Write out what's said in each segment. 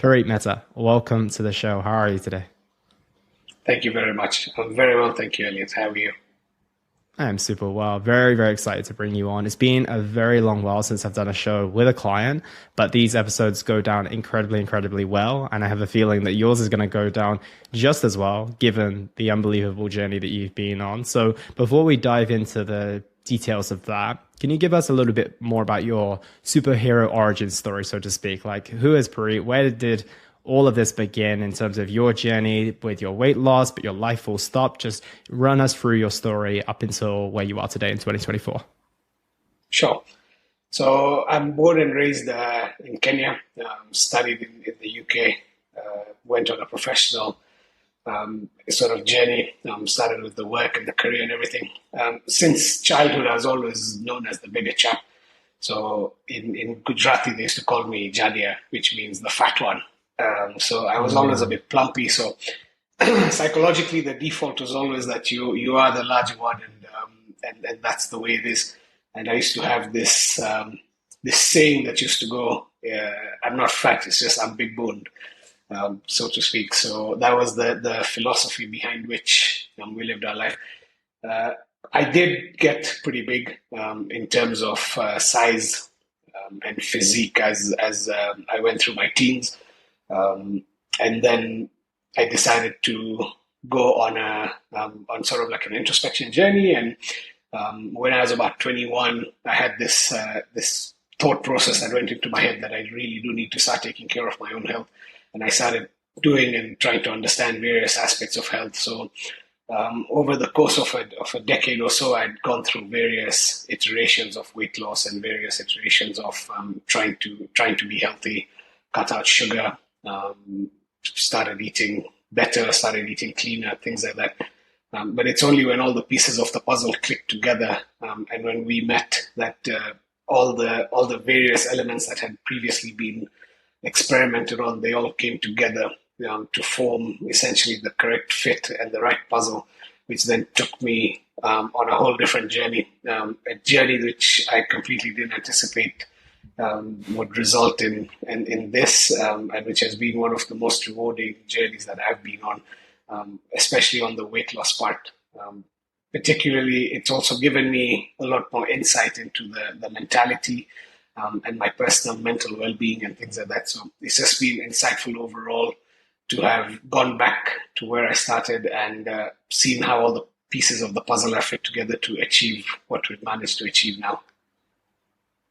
Parit Mehta, welcome to the show. How are you today? Thank you very much. I'm very well, thank you, Elliot. How are you? I am super well. Very, very excited to bring you on. It's been a very long while since I've done a show with a client, but these episodes go down incredibly, incredibly well. And I have a feeling that yours is going to go down just as well, given the unbelievable journey that you've been on. So before we dive into the details of that, can you give us a little bit more about your superhero origin story, so to speak? Like, who is Parit? Where did all of this begin in terms of your journey with your weight loss, but your life full stop? Just run us through your story up until where you are today in 2024. Sure. So I'm born and raised in Kenya, studied in the UK, went on a professional sort of journey, started with the work and the career and everything. Since childhood, I was always known as the bigger chap. So in Gujarati, they used to call me Jadia, which means the fat one. So I was always a Mm. bit plumpy. So psychologically, the default was always that you are the larger one, and that's the way it is. And I used to have this saying that used to go, "I'm not fat; it's just I'm big boned," so to speak. So that was the philosophy behind which we lived our life. Uh, I did get pretty big in terms of size and physique as I went through my teens. Um, and then I decided to go on sort of like an introspection journey. And when I was about 21, I had this thought process that went into my head that I really do need to start taking care of my own health. And I started doing and trying to understand various aspects of health. So over the course of a decade or so, I'd gone through various iterations of weight loss and various iterations of trying to be healthy, cut out sugar, started eating better, started eating cleaner, things like that. But it's only when all the pieces of the puzzle clicked together, and when we met, that all the various elements that had previously been experimented on, they all came together to form essentially the correct fit and the right puzzle, which then took me on a whole different journey, a journey which I completely didn't anticipate would result in this, and which has been one of the most rewarding journeys that I've been on, especially on the weight loss part. Particularly, it's also given me a lot more insight into the mentality and my personal mental well-being and things like that. So it's just been insightful overall to have gone back to where I started and seen how all the pieces of the puzzle are fit together to achieve what we've managed to achieve now.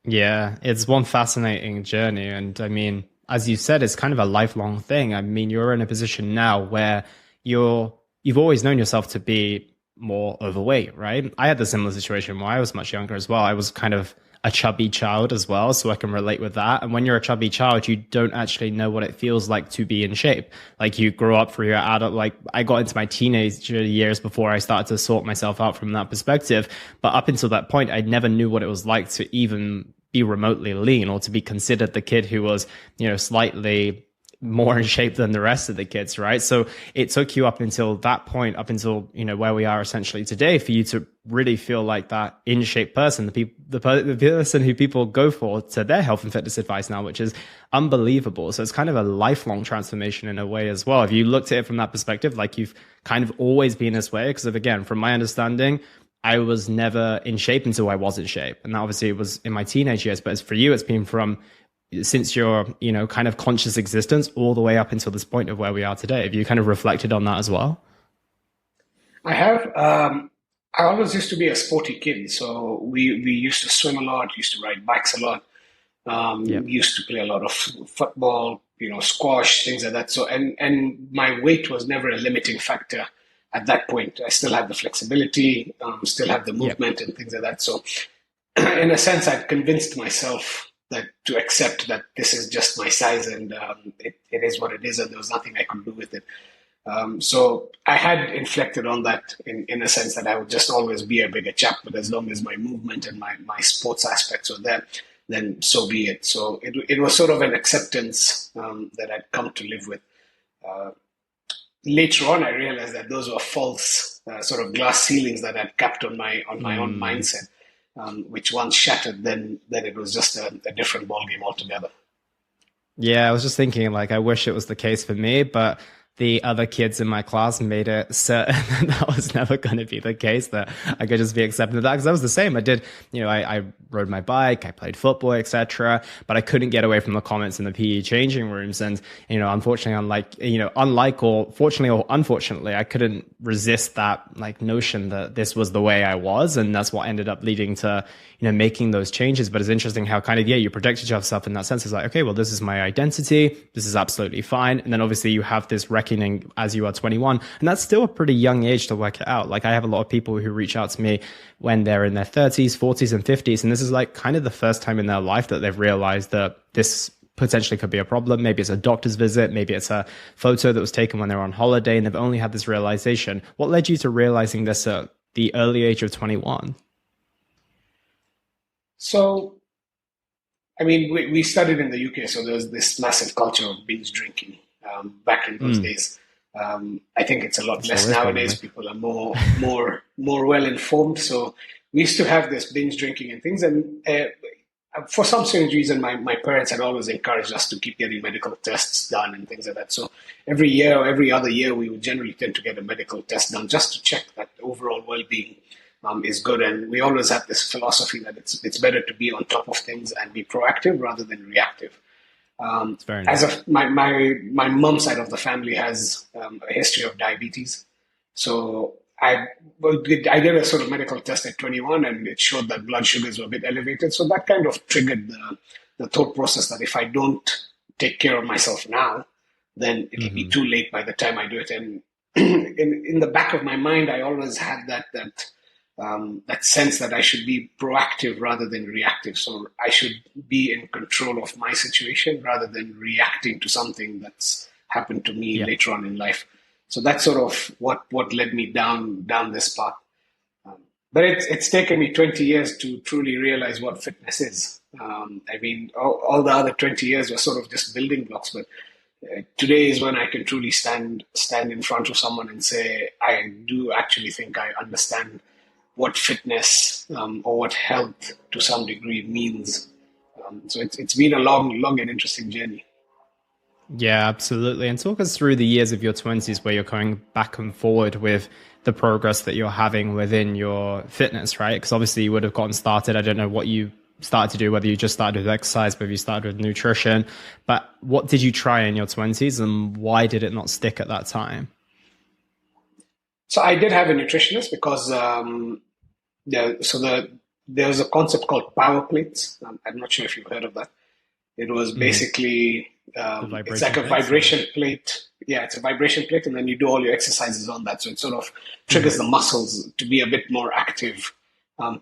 Yeah, it's one fascinating journey. And I mean, as you said, it's kind of a lifelong thing. I mean, you're in a position now where you've always known yourself to be more overweight, right? I had the similar situation where I was much younger as well. I was kind of a chubby child as well, so I can relate with that. And when you're a chubby child, you don't actually know what it feels like to be in shape. Like you grow up through your adult, like I got into my teenage years before I started to sort myself out from that perspective. But up until that point, I never knew what it was like to even be remotely lean or to be considered the kid who was, slightly more in shape than the rest of the kids, right? So it took you up until that point, up until, where we are essentially today, for you to really feel like that in shape person, the person who people go for to their health and fitness advice now, which is unbelievable. So it's kind of a lifelong transformation in a way as well. Have you looked at it from that perspective? Like you've kind of always been this way? Because again, from my understanding, I was never in shape until I was in shape. And that obviously was in my teenage years. But as for you, it's been from since your, kind of conscious existence all the way up until this point of where we are today. Have you kind of reflected on that as well? I have. I always used to be a sporty kid, so we used to swim a lot, used to ride bikes a lot, Yeah. used to play a lot of football, squash, things like that. So and my weight was never a limiting factor at that point. I still had the flexibility, still had the Yep. movement and things like that. So in a sense, I'd convinced myself that to accept that this is just my size and it is what it is, and there was nothing I could do with it. So I had inflected on that in a sense that I would just always be a bigger chap, but as long as my movement and my sports aspects were there, then so be it. So it was sort of an acceptance that I'd come to live with. Uh, Later on, I realized that those were false sort of glass ceilings that I'd capped on my own Mm. mindset, which once shattered, then it was just a different ballgame altogether. Yeah, I was just thinking, like, I wish it was the case for me, but the other kids in my class made it certain that that was never going to be the case, that I could just be accepted of that. Because I was the same. I did, I rode my bike, I played football, etc. But I couldn't get away from the comments in the PE changing rooms. And, unfortunately, unlike or fortunately or unfortunately, I couldn't resist that like notion that this was the way I was. And that's what ended up leading to, making those changes. But it's interesting how kind of, yeah, you protected yourself in that sense. It's like, okay, well, this is my identity. This is absolutely fine. And then obviously you have this reckoning as you are 21. And that's still a pretty young age to work it out. Like I have a lot of people who reach out to me when they're in their 30s, 40s, and 50s. And this is like kind of the first time in their life that they've realized that this potentially could be a problem. Maybe it's a doctor's visit. Maybe it's a photo that was taken when they're on holiday and they've only had this realization. What led you to realizing this at the early age of 21? So, I mean, we studied in the UK, so there was this massive culture of binge drinking back in those days. I think it's a lot less nowadays. Probably. People are more well informed. So we used to have this binge drinking and things. And for some strange reason, my parents had always encouraged us to keep getting medical tests done and things like that. So every year or every other year, we would generally tend to get a medical test done just to check that overall well-being is good. And we always have this philosophy that it's better to be on top of things and be proactive rather than reactive. It's very As nice. of my mom's side of the family has a history of diabetes, so I did a sort of medical test at 21, and it showed that blood sugars were a bit elevated. So that kind of triggered the thought process that if I don't take care of myself now, then it'll be Hmm. too late by the time I do it. And in the back of my mind, I always had that sense that I should be proactive rather than reactive. So I should be in control of my situation rather than reacting to something that's happened to me Yeah. later on in life. So that's sort of what led me down this path. But it's taken me 20 years to truly realize what fitness is. I mean, all the other 20 years were sort of just building blocks, but today is when I can truly stand in front of someone and say, I do actually think I understand what fitness or what health to some degree means. So it's been a long and interesting journey. Yeah, absolutely. And talk us through the years of your 20s where you're going back and forward with the progress that you're having within your fitness, right? Because obviously you would have gotten started. I don't know what you started to do, whether you just started with exercise, whether you started with nutrition, but what did you try in your 20s and why did it not stick at that time? So I did have a nutritionist because there was a concept called power plates. I'm not sure if you've heard of that. It was Mhm. basically The it's like vibration a plates or? vibration plate. Yeah, it's a vibration plate, and then you do all your exercises on that. So it sort of triggers Mhm. the muscles to be a bit more active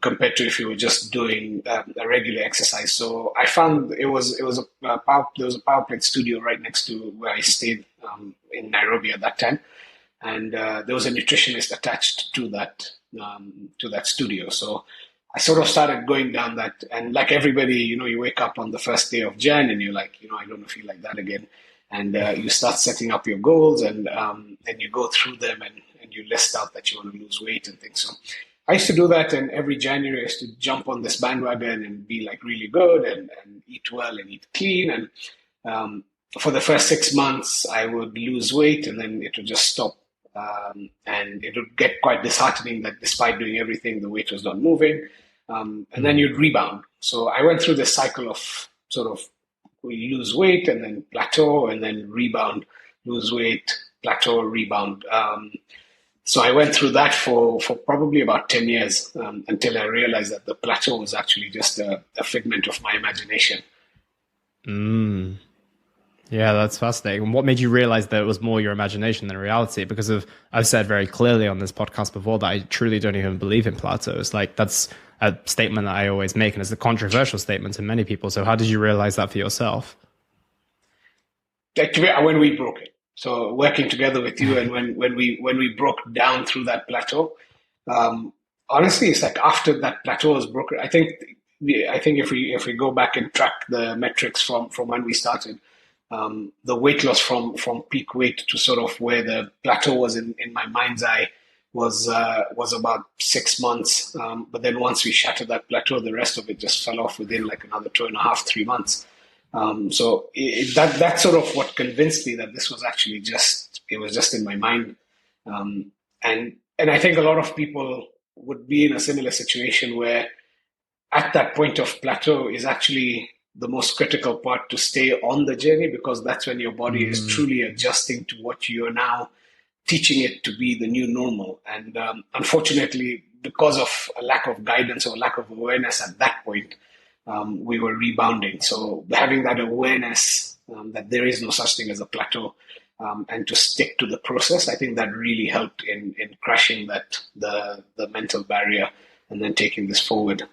compared to if you were just doing a regular exercise. So I found there was a power plate studio right next to where I stayed in Nairobi at that time, and there was a nutritionist attached to that studio. So I sort of started going down that, and like everybody, you wake up on the first day of Jan, and you're like, I don't feel like that again, and you start setting up your goals, and then you go through them, and you list out that you want to lose weight and things. So I used to do that, and every January I used to jump on this bandwagon and be like really good and eat well and eat clean, and for the first 6 months I would lose weight, and then it would just stop. And it would get quite disheartening that despite doing everything, the weight was not moving. And then Mhm. you'd rebound. So I went through this cycle of sort of we lose weight and then plateau and then rebound, lose weight, plateau, rebound. So I went through that for probably about 10 years until I realized that the plateau was actually just a figment of my imagination. Mm. Yeah, that's fascinating. And what made you realize that it was more your imagination than reality? Because I've said very clearly on this podcast before that I truly don't even believe in plateaus. Like that's a statement that I always make, and it's a controversial statement to many people. So how did you realize that for yourself? Actually, when we broke it. So working together with you, and when we broke down through that plateau, um, honestly, it's like after that plateau was broken. I think if we go back and track the metrics from when we started, the weight loss from peak weight to sort of where the plateau was in my mind's eye was about 6 months. But then once we shattered that plateau, the rest of it just fell off within like another 2.5, 3 months. That's sort of what convinced me that this was actually it was just in my mind. And I think a lot of people would be in a similar situation where at that point of plateau is actually the most critical part to stay on the journey, because that's when your body is truly adjusting to what you are now teaching it to be the new normal. And unfortunately, because of a lack of guidance or lack of awareness at that point, we were rebounding. So having that awareness that there is no such thing as a plateau, and to stick to the process, I think that really helped in crashing the mental barrier and then taking this forward.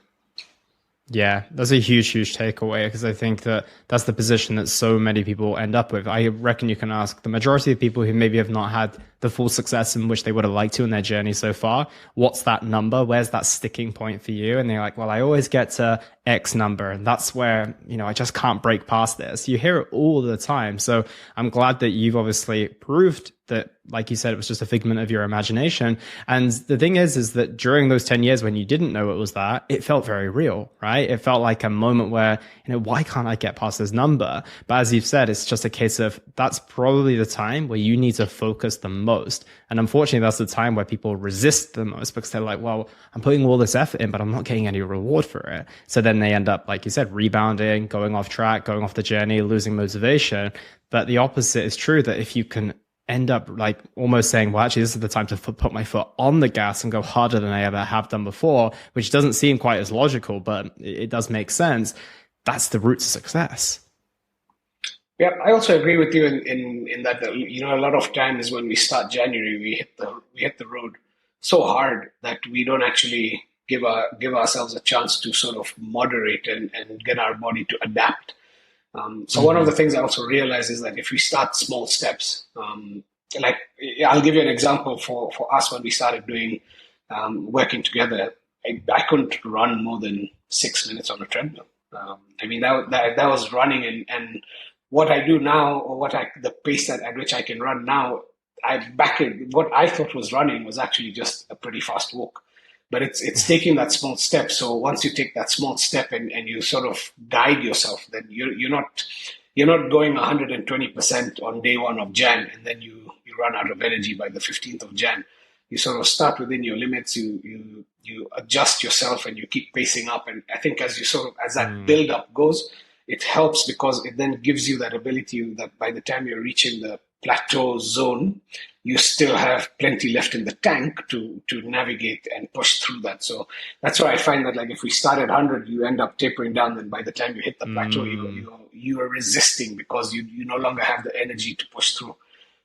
Yeah, that's a huge, huge takeaway, because I think that that's the position that so many people end up with. I reckon you can ask the majority of people who maybe have not had the full success in which they would have liked to in their journey so far. What's that number? Where's that sticking point for you? And they're like, well, I always get to X number, and that's where, I just can't break past this. You hear it all the time. So I'm glad that you've obviously proved that, like you said, it was just a figment of your imagination. And the thing is that during those 10 years when you didn't know it was that, it felt very real, right? It felt like a moment where, why can't I get past this number? But as you've said, it's just a case of that's probably the time where you need to focus the most. And unfortunately, that's the time where people resist the most, because they're like, well, I'm putting all this effort in, but I'm not getting any reward for it. So then they end up, like you said, rebounding, going off track, going off the journey, losing motivation. But the opposite is true, that if you can end up like almost saying, well, actually, this is the time to put my foot on the gas and go harder than I ever have done before, which doesn't seem quite as logical, but it does make sense. That's the route to success. Yeah, I also agree with you in that, a lot of times when we start January, we hit the road so hard that we don't actually give ourselves a chance to sort of moderate and get our body to adapt. So one of the things I also realize is that if we start small steps, like I'll give you an example for us when we started doing working together. I couldn't run more than 6 minutes on a treadmill. That was running, and what I do now, or the pace at which I can run now, what I thought was running was actually just a pretty fast walk. But it's taking that small step. So once you take that small step and you sort of guide yourself, then you're not going 120% on day one of Jan, and then you run out of energy by the 15th of Jan. You sort of start within your limits. You adjust yourself and you keep pacing up. And I think as that build up goes, it helps, because it then gives you that ability that by the time you're reaching the plateau zone, you still have plenty left in the tank to navigate and push through that. So that's why I find that, like, if we start at 100, you end up tapering down. Then by the time you hit the plateau, you are resisting because you no longer have the energy to push through.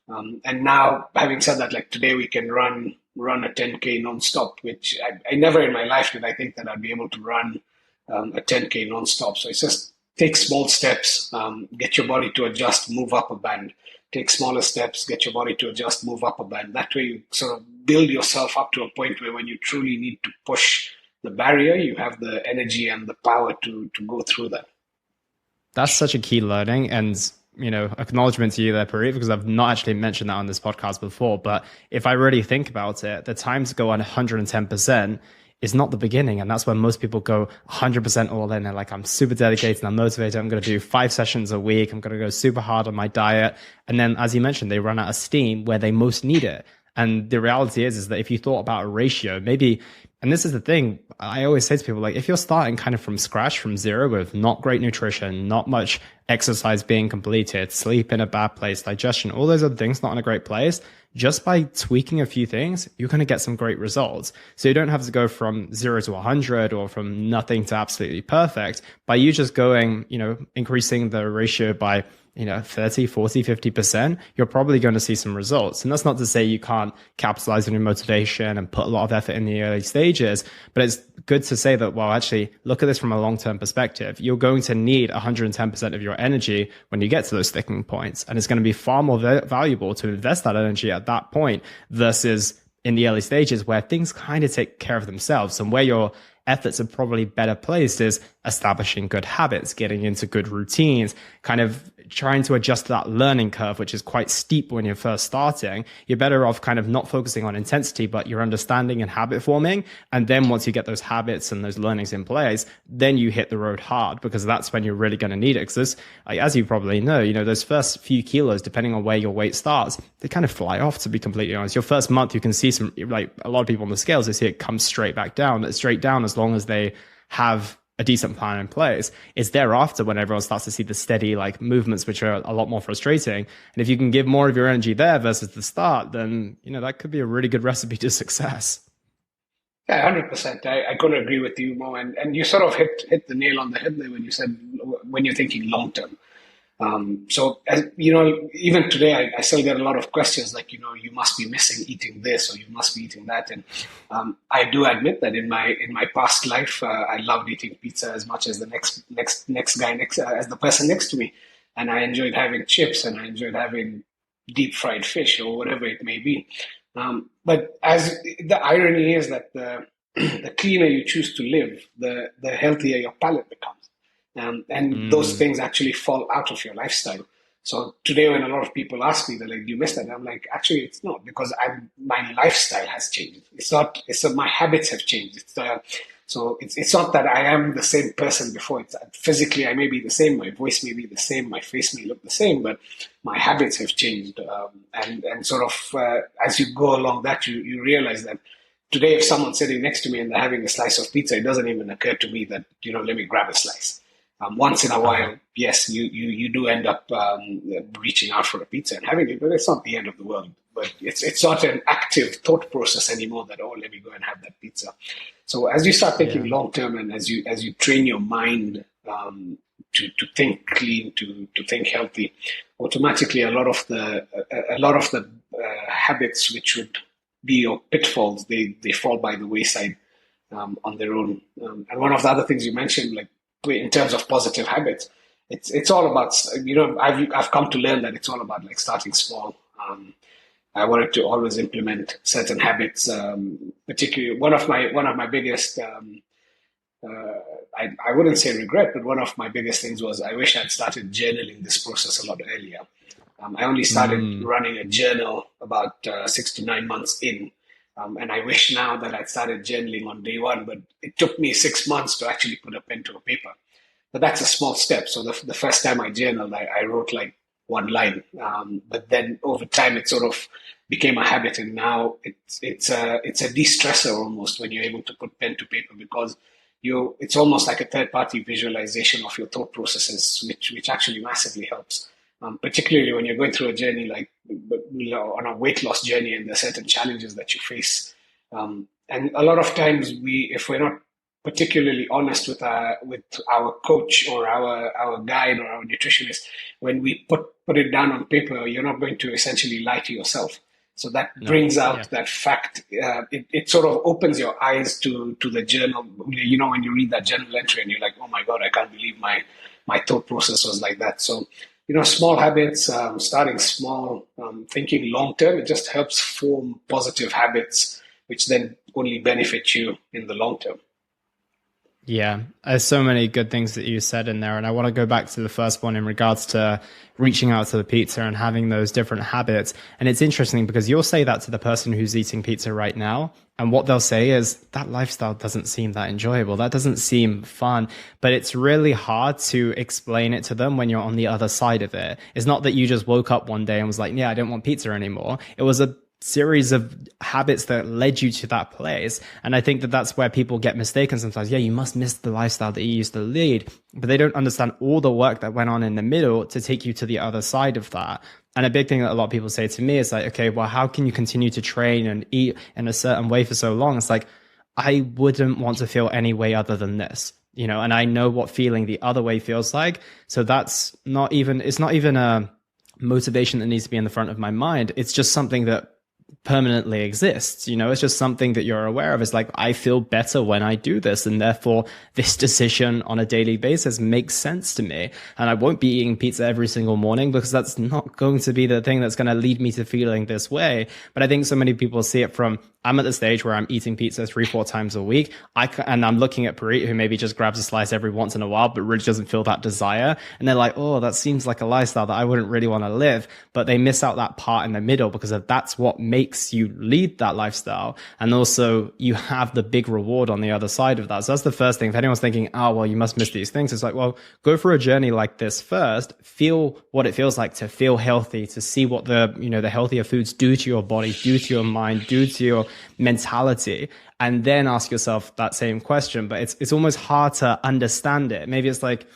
And now, having said that, like today we can run a 10K nonstop, which I never in my life did I think that I'd be able to run a 10K nonstop. So it's just take small steps, get your body to adjust, move up a band. Take smaller steps, get your body to adjust, move up a band. That way you sort of build yourself up to a point where when you truly need to push the barrier, you have the energy and the power to go through that. That's such a key learning, and acknowledgement to you there, Parit, because I've not actually mentioned that on this podcast before. But if I really think about it, the time to go on 110% is not the beginning. And that's when most people go 100% all in. They're like, I'm super dedicated, I'm motivated, I'm going to do 5 sessions a week, I'm going to go super hard on my diet. And then, as you mentioned, they run out of steam where they most need it. And the reality is that if you thought about a ratio, maybe, and this is the thing, I always say to people, like, if you're starting kind of from scratch, from zero, with not great nutrition, not much exercise being completed, sleep in a bad place, digestion, all those other things not in a great place, just by tweaking a few things, you're going to get some great results. So you don't have to go from 0 to 100 or from nothing to absolutely perfect. By you just going, increasing the ratio by 30, 40, 50%, you're probably going to see some results. And that's not to say you can't capitalize on your motivation and put a lot of effort in the early stages, but it's good to say that, well, actually, look at this from a long-term perspective. You're going to need 110% of your energy when you get to those sticking points. And it's going to be far more valuable to invest that energy at that point versus in the early stages where things kind of take care of themselves, and where your efforts are probably better placed is establishing good habits, getting into good routines, kind of trying to adjust that learning curve, which is quite steep when you're first starting. You're better off kind of not focusing on intensity, but your understanding and habit forming. And then once you get those habits and those learnings in place, then you hit the road hard, because that's when you're really going to need it. Because as you probably know, those first few kilos, depending on where your weight starts, they kind of fly off, to be completely honest. Your first month, you can see some, like a lot of people on the scales, they see it come straight back down. It's straight down as long as they have a decent plan in place. It's thereafter when everyone starts to see the steady like movements, which are a lot more frustrating. And if you can give more of your energy there versus the start, then that could be a really good recipe to success. Yeah, 100%. I couldn't agree with you more. And you sort of hit the nail on the head there when you said when you're thinking long term. So, as, even today, I still get a lot of questions like, you must be missing eating this or you must be eating that. And I do admit that in my past life, I loved eating pizza as much as the next guy as the person next to me. And I enjoyed having chips and I enjoyed having deep fried fish or whatever it may be. But as the irony is that the cleaner you choose to live, the healthier your palate becomes. And those things actually fall out of your lifestyle. So today, when a lot of people ask me, they're like, "Do you miss that?" I'm like, actually, it's not, because my lifestyle has changed. It's not. It's my habits have changed. So it's not that I am the same person before. It's physically I may be the same, my voice may be the same, my face may look the same, but my habits have changed. And sort of as you go along that, you realize that today, if someone's sitting next to me and they're having a slice of pizza, it doesn't even occur to me that let me grab a slice. Once in a while, yes, you do end up reaching out for a pizza and having it, but it's not the end of the world. But it's not an active thought process anymore that, let me go and have that pizza. So as you start thinking long term, and as you train your mind to think clean, to think healthy, automatically a lot of the habits which would be your pitfalls, they fall by the wayside on their own. And one of the other things you mentioned, like, in terms of positive habits, it's all about, I've come to learn that it's all about like starting small. I wanted to always implement certain habits, particularly one of my biggest, I wouldn't say regret, but one of my biggest things was I wish I'd started journaling this process a lot earlier. I only started running a journal about 6 to 9 months in. And I wish now that I'd started journaling on day one, but it took me 6 months to actually put a pen to a paper. But that's a small step. So the first time I journaled, I wrote like one line. But then over time, it sort of became a habit. And now it's a de-stressor almost when you're able to put pen to paper, because it's almost like a third-party visualization of your thought processes, which actually massively helps. Particularly when you're going through a journey like on a weight loss journey, and there are certain challenges that you face. And a lot of times if we're not particularly honest with our coach or our guide or our nutritionist, when we put it down on paper, you're not going to essentially lie to yourself. So that brings out that fact. It sort of opens your eyes to the journal. When you read that journal entry and you're like, oh my God, I can't believe my thought process was like that. So, small habits, starting small, thinking long term, it just helps form positive habits, which then only benefit you in the long term. Yeah, there's so many good things that you said in there. And I want to go back to the first one in regards to reaching out to the pizza and having those different habits. And it's interesting because you'll say that to the person who's eating pizza right now. And what they'll say is that lifestyle doesn't seem that enjoyable. That doesn't seem fun. But it's really hard to explain it to them when you're on the other side of it. It's not that you just woke up one day and was like, yeah, I don't want pizza anymore. It was a series of habits that led you to that place. And I think that that's where people get mistaken sometimes. Yeah, you must miss the lifestyle that you used to lead, but they don't understand all the work that went on in the middle to take you to the other side of that. And a big thing that a lot of people say to me is like, okay, well, how can you continue to train and eat in a certain way for so long? It's like, I wouldn't want to feel any way other than this, and I know what feeling the other way feels like. So it's not even a motivation that needs to be in the front of my mind. It's just something that permanently exists. It's just something that you're aware of. It's like, I feel better when I do this. And therefore, this decision on a daily basis makes sense to me. And I won't be eating pizza every single morning because that's not going to be the thing that's going to lead me to feeling this way. But I think so many people see it from, I'm at the stage where I'm eating pizza 3-4 times a week. And I'm looking at Parit, who maybe just grabs a slice every once in a while, but really doesn't feel that desire. And they're like, oh, that seems like a lifestyle that I wouldn't really want to live. But they miss out that part in the middle because that's what makes you lead that lifestyle. And also you have the big reward on the other side of that. So that's the first thing. If anyone's thinking, oh, well, you must miss these things, it's like, well, go for a journey like this first, feel what it feels like to feel healthy, to see what the healthier foods do to your body, do to your mind, do to your mentality, and then ask yourself that same question. But it's almost hard to understand it. Maybe it's like,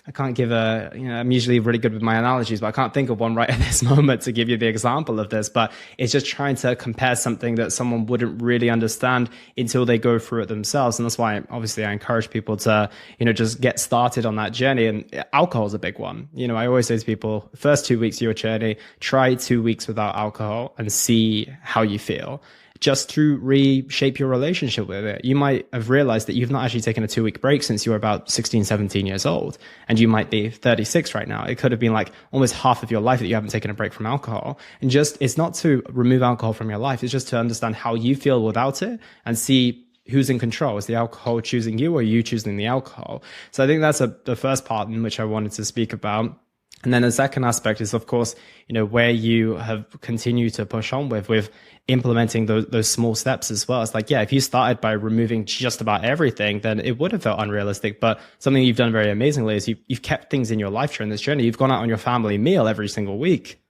I can't give I'm usually really good with my analogies, but I can't think of one right at this moment to give you the example of this. But it's just trying to compare something that someone wouldn't really understand until they go through it themselves. And that's why, obviously, I encourage people to, just get started on that journey. And alcohol is a big one. I always say to people, first 2 weeks of your journey, try 2 weeks without alcohol and see how you feel, just to reshape your relationship with it. You might have realized that you've not actually taken a 2 week break since you were about 16, 17 years old, and you might be 36 right now. It could have been like almost half of your life that you haven't taken a break from alcohol. And it's not to remove alcohol from your life. It's just to understand how you feel without it and see who's in control. Is the alcohol choosing you or you choosing the alcohol? So I think that's the first part in which I wanted to speak about. And then the second aspect is, of course, where you have continued to push on with implementing those small steps as well. It's like, yeah, if you started by removing just about everything, then it would have felt unrealistic. But something you've done very amazingly is you've kept things in your life during this journey. You've gone out on your family meal every single week.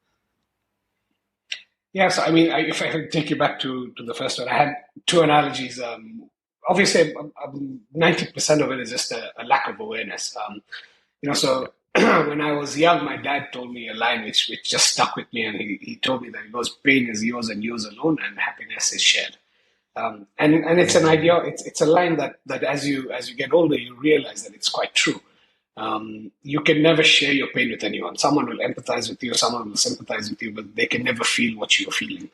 Yeah, so I mean, if I could take you back to the first one, I had two analogies. Obviously, 90% of it is just a lack of awareness. So when I was young, my dad told me a line which just stuck with me, and he told me that he goes, "Pain is yours and yours alone, and happiness is shared." And it's an idea. It's a line that as you get older, you realize that it's quite true. You can never share your pain with anyone. Someone will empathize with you, someone will sympathize with you, but they can never feel what you're feeling.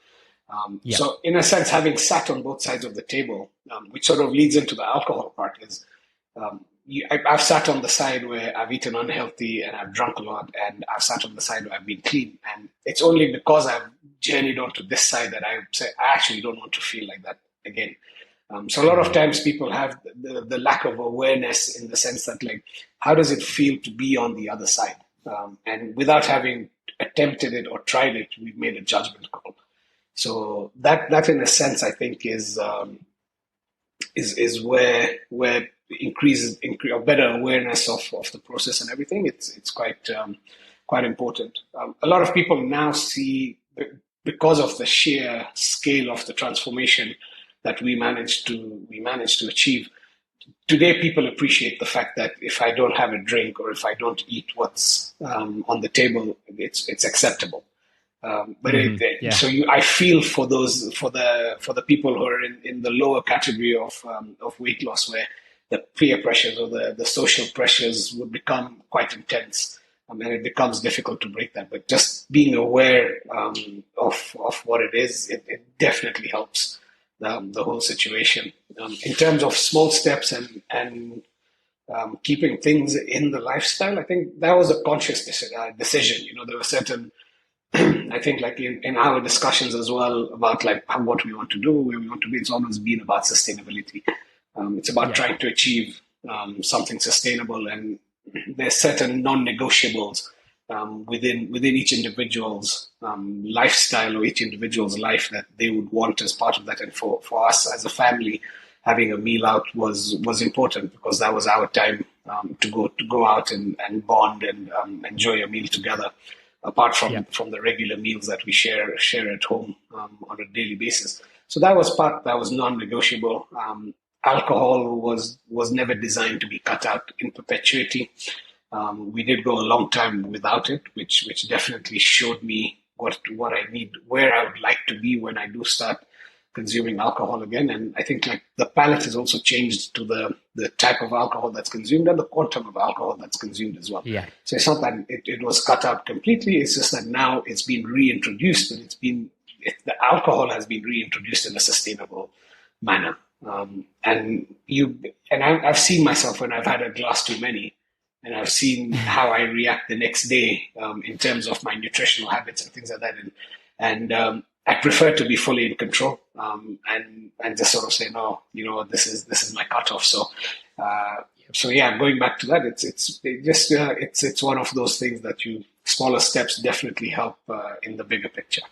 Yeah. So, in a sense, having sat on both sides of the table, which sort of leads into the alcohol part, is I've sat on the side where I've eaten unhealthy and I've drunk a lot, and I've sat on the side where I've been clean. And it's only because I've journeyed onto this side that I say I actually don't want to feel like that again. So a lot of times people have the lack of awareness in the sense that, like, how does it feel to be on the other side? And without having attempted it or tried it, we've made a judgment call. So that in a sense, I think is where increases or better awareness of the process and everything. It's quite important. A lot of people now see, because of the sheer scale of the transformation that we managed to achieve. Today, people appreciate the fact that if I don't have a drink or if I don't eat what's on the table, it's acceptable. So I feel for the people who are in the lower category of weight loss, where the peer pressures or the social pressures would become quite intense. And it becomes difficult to break that. But just being aware of what it is, it definitely helps the whole situation. In terms of small steps and keeping things in the lifestyle, I think that was a conscious decision. There were certain, I think, like in our discussions as well about like what we want to do, where we want to be, it's always been about sustainability. It's about trying to achieve something sustainable, and there's certain non-negotiables within each individual's lifestyle or each individual's life that they would want as part of that. And for us as a family, having a meal out was important, because that was our time to go out and bond and enjoy a meal together, apart from the regular meals that we share at home on a daily basis. So that was non-negotiable. Alcohol was never designed to be cut out in perpetuity. We did go a long time without it, which definitely showed me what I need, where I would like to be when I do start consuming alcohol again. And I think like the palate has also changed to the type of alcohol that's consumed and the quantum of alcohol that's consumed as well. Yeah. So it's not that it was cut out completely. It's just that now it's been reintroduced, and the alcohol has been reintroduced in a sustainable manner. I've seen myself when I've had a glass too many, and I've seen how I react the next day in terms of my nutritional habits and things like that. And I prefer to be fully in control and just sort of say, no, this is my cutoff. So yeah, going back to that, it's one of those things that smaller steps definitely help in the bigger picture.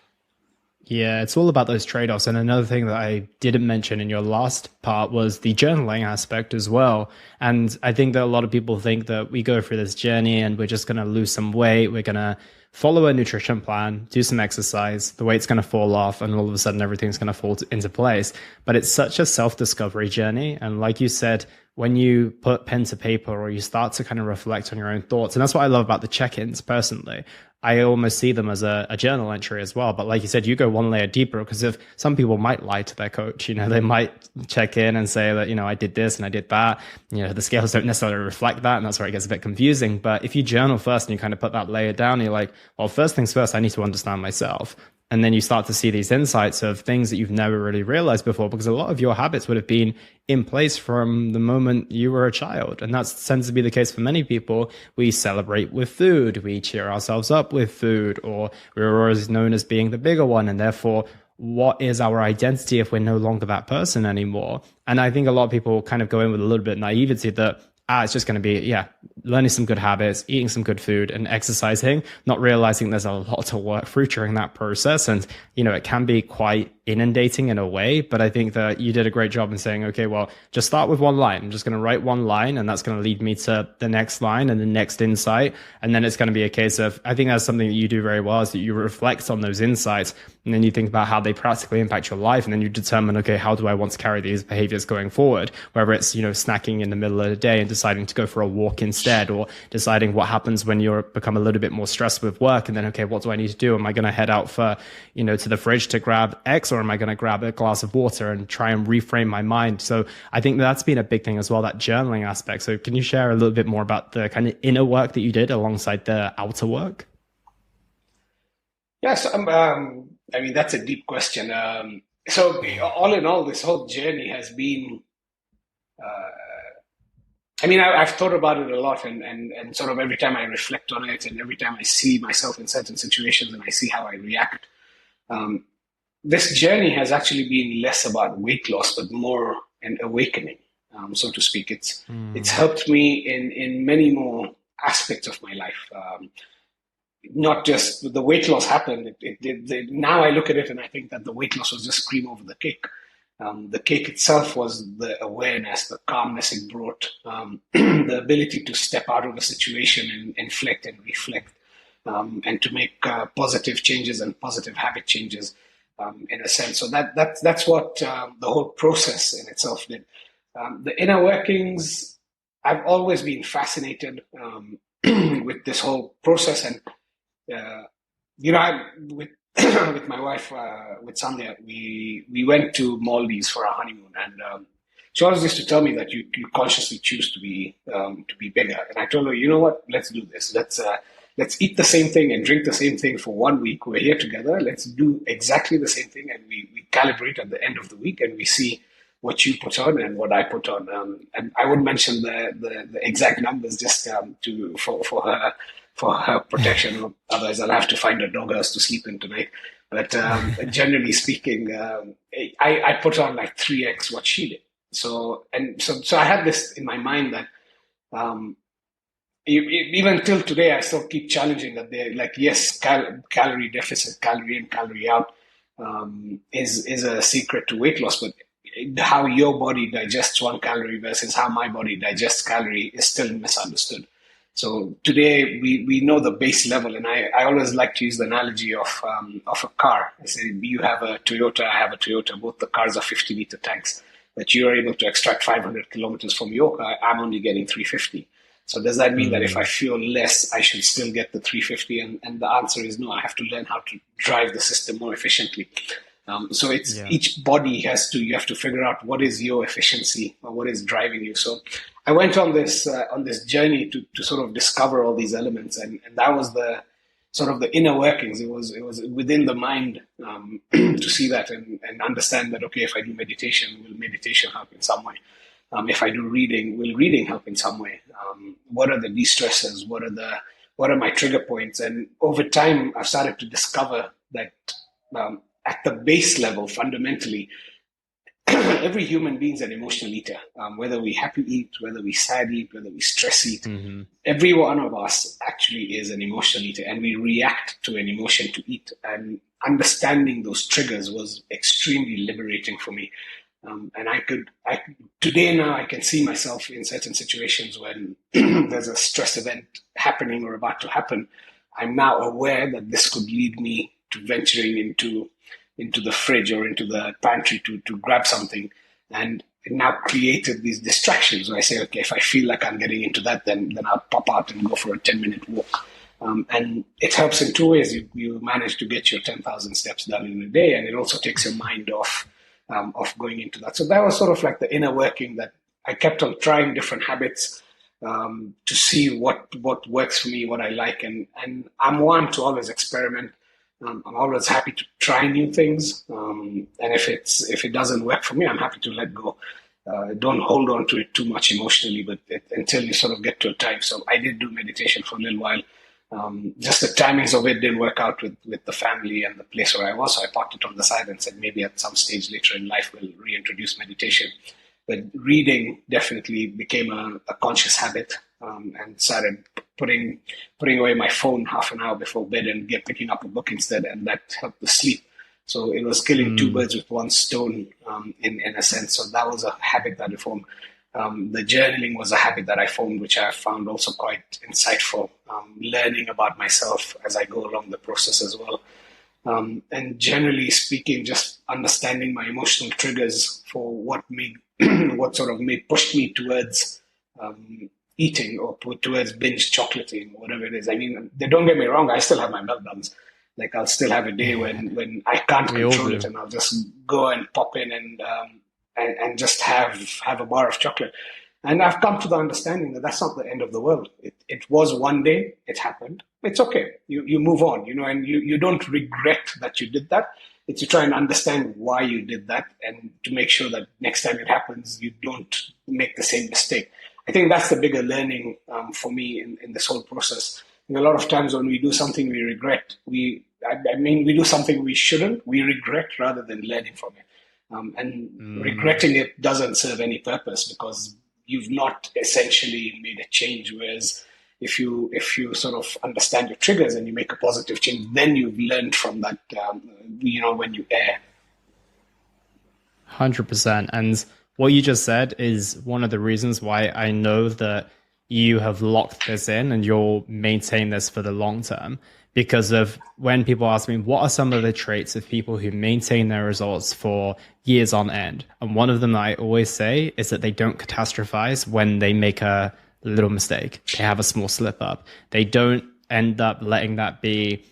Yeah, it's all about those trade-offs. And another thing that I didn't mention in your last part was the journaling aspect as well. And I think that a lot of people think that we go through this journey and we're just going to lose some weight. We're going to follow a nutrition plan, do some exercise, the weight's going to fall off, and all of a sudden everything's going to fall into place. But it's such a self-discovery journey. And like you said, when you put pen to paper or you start to kind of reflect on your own thoughts, and that's what I love about the check-ins personally. I almost see them as a journal entry as well. But like you said, you go one layer deeper, because if some people might lie to their coach, they might check in and say that, I did this and I did that. The scales don't necessarily reflect that. And that's where it gets a bit confusing. But if you journal first and you kind of put that layer down, you're like, well, first things first, I need to understand myself. And then you start to see these insights of things that you've never really realized before, because a lot of your habits would have been in place from the moment you were a child. And that tends to be the case for many people. We celebrate with food, we cheer ourselves up with food, or we're always known as being the bigger one. And therefore, what is our identity if we're no longer that person anymore? And I think a lot of people kind of go in with a little bit of naivety that, it's just going to be, learning some good habits, eating some good food and exercising, not realizing there's a lot to work through during that process. And, it can be quite inundating in a way, but I think that you did a great job in saying, okay, well, just start with one line. I'm just going to write one line, and that's going to lead me to the next line and the next insight. And then it's going to be a case of, I think that's something that you do very well, is that you reflect on those insights, and then you think about how they practically impact your life. And then you determine, okay, how do I want to carry these behaviors going forward? Whether it's, snacking in the middle of the day and deciding to go for a walk instead, or deciding what happens when you become a little bit more stressed with work. And then, okay, what do I need to do? Am I going to head out for, to the fridge to grab X, or am I going to grab a glass of water, and try and reframe my mind? So I think that's been a big thing as well, that journaling aspect. So can you share a little bit more about the kind of inner work that you did alongside the outer work? Yes, that's a deep question. So all in all, this whole journey has been, I've thought about it a lot, and sort of every time I reflect on it, and every time I see myself in certain situations and I see how I react, this journey has actually been less about weight loss, but more an awakening, so to speak. It's helped me in many more aspects of my life. Not just the weight loss happened. Now I look at it and I think that the weight loss was just cream over the cake. The cake itself was the awareness, the calmness it brought, the ability to step out of a situation and inflect and reflect, and to make positive changes and positive habit changes, in a sense. So that's what the whole process in itself did. The inner workings, I've always been fascinated with this whole process, and with with my wife, with Sandhya, we went to Maldives for our honeymoon, and she always used to tell me that you consciously choose to be bigger. And I told her, you know what? Let's do this. Let's eat the same thing and drink the same thing for 1 week. We're here together. Let's do exactly the same thing, and we calibrate at the end of the week, and we see what you put on and what I put on. And I won't mention the exact numbers just for her protection. Otherwise, I'll have to find a doghouse to sleep in tonight. But generally speaking, I put on like 3x what she did. So I had this in my mind that even till today, I still keep challenging that they're like, yes, calorie deficit, calorie in, calorie out is a secret to weight loss, but how your body digests 1 calorie versus how my body digests calorie is still misunderstood. So today we know the base level, and I always like to use the analogy of a car. I say, you have a Toyota, I have a Toyota. Both the cars are 50-liter tanks, but you are able to extract 500 kilometers from your car. I'm only getting 350. So does that mean that if I fuel less, I should still get the 350? And the answer is no. I have to learn how to drive the system more efficiently. So each body you have to figure out what is your efficiency or what is driving you. So I went on this journey to sort of discover all these elements, and that was sort of the inner workings. It was within the mind, to see that and understand that, okay, if I do meditation, will meditation help in some way? If I do reading, will reading help in some way? What are the de-stressors? What are my trigger points? And over time, I've started to discover that, at the base level, fundamentally, every human being is an emotional eater. Whether we happy eat, whether we sad eat, whether we stress eat, every one of us actually is an emotional eater, and we react to an emotion to eat. And understanding those triggers was extremely liberating for me. And today now I can see myself in certain situations when there's a stress event happening or about to happen. I'm now aware that this could lead me to venturing into the fridge or into the pantry to grab something. And it now created these distractions where I say, okay, if I feel like I'm getting into that, then I'll pop out and go for a 10-minute walk. And it helps in two ways. You manage to get your 10,000 steps done in a day, and it also takes your mind off going into that. So that was sort of like the inner working that I kept on trying different habits to see what works for me, what I like. And I'm one to always experiment. I'm always happy to try new things. And if it doesn't work for me, I'm happy to let go. Don't hold on to it too much emotionally, but until you sort of get to a time. So I did do meditation for a little while. Just the timings of it didn't work out with the family and the place where I was. So I parked it on the side and said maybe at some stage later in life we'll reintroduce meditation. But reading definitely became a conscious habit, and started putting away my phone half an hour before bed and picking up a book instead, and that helped the sleep. So it was killing two birds with one stone, in a sense. So that was a habit that I formed. The journaling was a habit that I formed, which I found also quite insightful, learning about myself as I go along the process as well. And generally speaking, just understanding my emotional triggers for what pushed me towards eating or towards binge chocolating, whatever it is. I mean, don't get me wrong, I still have my meltdowns. Like I'll still have a day when I can't control it, and I'll just go and pop in and just have a bar of chocolate. And I've come to the understanding that that's not the end of the world. It was one day, it happened. It's okay. You move on, and you don't regret that you did that. It's to try and understand why you did that, and to make sure that next time it happens, you don't make the same mistake. I think that's the bigger learning for me in this whole process. And a lot of times when we do something we regret, we do something we shouldn't, we regret rather than learning from it. Regretting it doesn't serve any purpose, because you've not essentially made a change. Whereas if you sort of understand your triggers and you make a positive change, then you've learned from that, when you err. 100%. And what you just said is one of the reasons why I know that you have locked this in and you'll maintain this for the long term. Because of when people ask me, what are some of the traits of people who maintain their results for years on end? And one of them that I always say is that they don't catastrophize when they make a little mistake. They have a small slip up. They don't end up letting that be,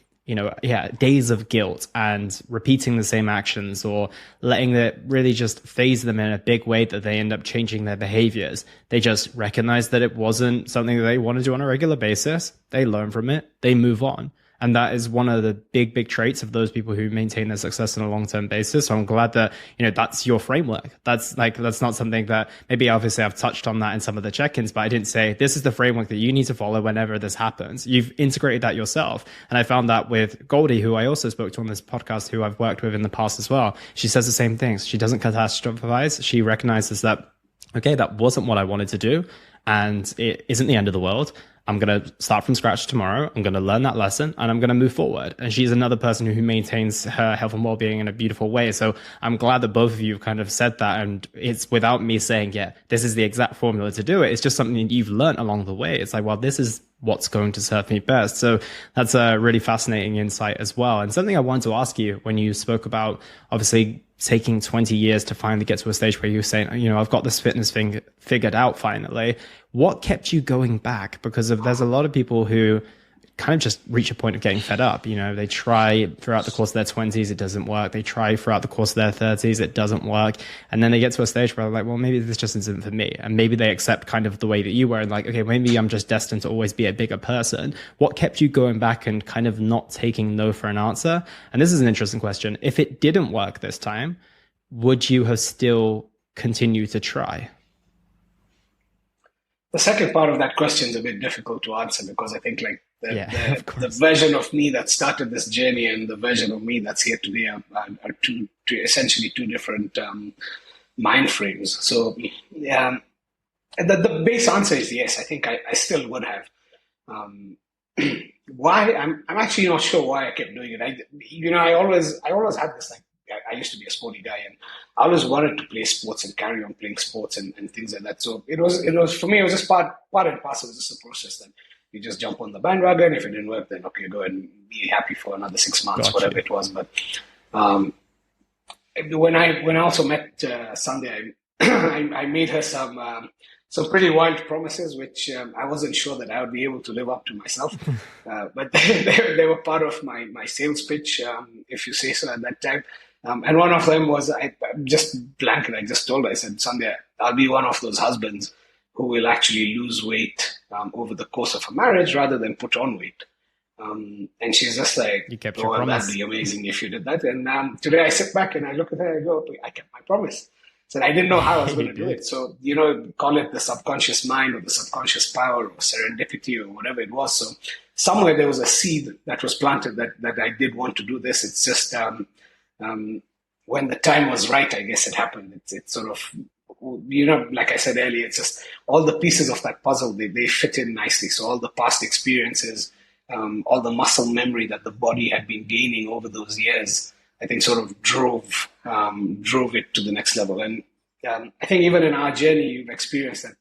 days of guilt and repeating the same actions, or letting it really just phase them in a big way that they end up changing their behaviors. They just recognize that it wasn't something that they want to do on a regular basis. They learn from it. They move on. And that is one of the big traits of those people who maintain their success on a long-term basis. So I'm glad that, that's your framework. That's not something that maybe obviously I've touched on that in some of the check-ins, but I didn't say this is the framework that you need to follow whenever this happens. You've integrated that yourself. And I found that with Goldie, who I also spoke to on this podcast, who I've worked with in the past as well. She says the same things. She doesn't catastrophize. She recognizes that, okay, that wasn't what I wanted to do, and it isn't the end of the world. I'm going to start from scratch tomorrow. I'm going to learn that lesson and I'm going to move forward. And she's another person who maintains her health and well-being in a beautiful way. So I'm glad that both of you kind of said that. And it's without me saying, yeah, this is the exact formula to do it. It's just something that you've learned along the way. It's like, well, this is what's going to serve me best. So that's a really fascinating insight as well. And something I wanted to ask you when you spoke about obviously taking 20 years to finally get to a stage where you're saying, I've got this fitness thing figured out finally. What kept you going back? Because there's a lot of people who kind of just reach a point of getting fed up. You know, they try throughout the course of their 20s, it doesn't work. They try throughout the course of their 30s, it doesn't work. And then they get to a stage where they're like, well, maybe this just isn't for me. And maybe they accept kind of the way that you were and like, okay, maybe I'm just destined to always be a bigger person. What kept you going back and kind of not taking no for an answer? And this is an interesting question. If it didn't work this time, would you have still continued to try? The second part of that question is a bit difficult to answer because I think like the version of me that started this journey and the version of me that's here today are essentially two different mind frames. So the base answer is yes. I think I still would have. Why? I'm actually not sure why I kept doing it. I always had this like. I used to be a sporty guy, and I always wanted to play sports and carry on playing sports and things like that. So it was for me. It was just part and parcel. It was just a process that you just jump on the bandwagon. If it didn't work, then okay, go and be happy for another 6 months, gotcha. Whatever it was. But when I also met Sunday, I made her some pretty wild promises, which I wasn't sure that I would be able to live up to myself. But they were part of my sales pitch, if you say so, at that time. And one of them was, I just blanket, I just told her, I said, Sunday, I'll be one of those husbands who will actually lose weight over the course of a marriage rather than put on weight. And she's just like, you kept your promise. That'd be amazing if you did that. And today I sit back and I look at her and I go, I kept my promise. So I didn't know how I was going to do it. So, call it the subconscious mind or the subconscious power or serendipity or whatever it was. So somewhere there was a seed that was planted that I did want to do this. It's just when the time was right, I guess it happened. It's sort of, like I said earlier, it's just all the pieces of that puzzle, they fit in nicely. So all the past experiences, all the muscle memory that the body had been gaining over those years, I think sort of drove it to the next level. And I think even in our journey, you've experienced that.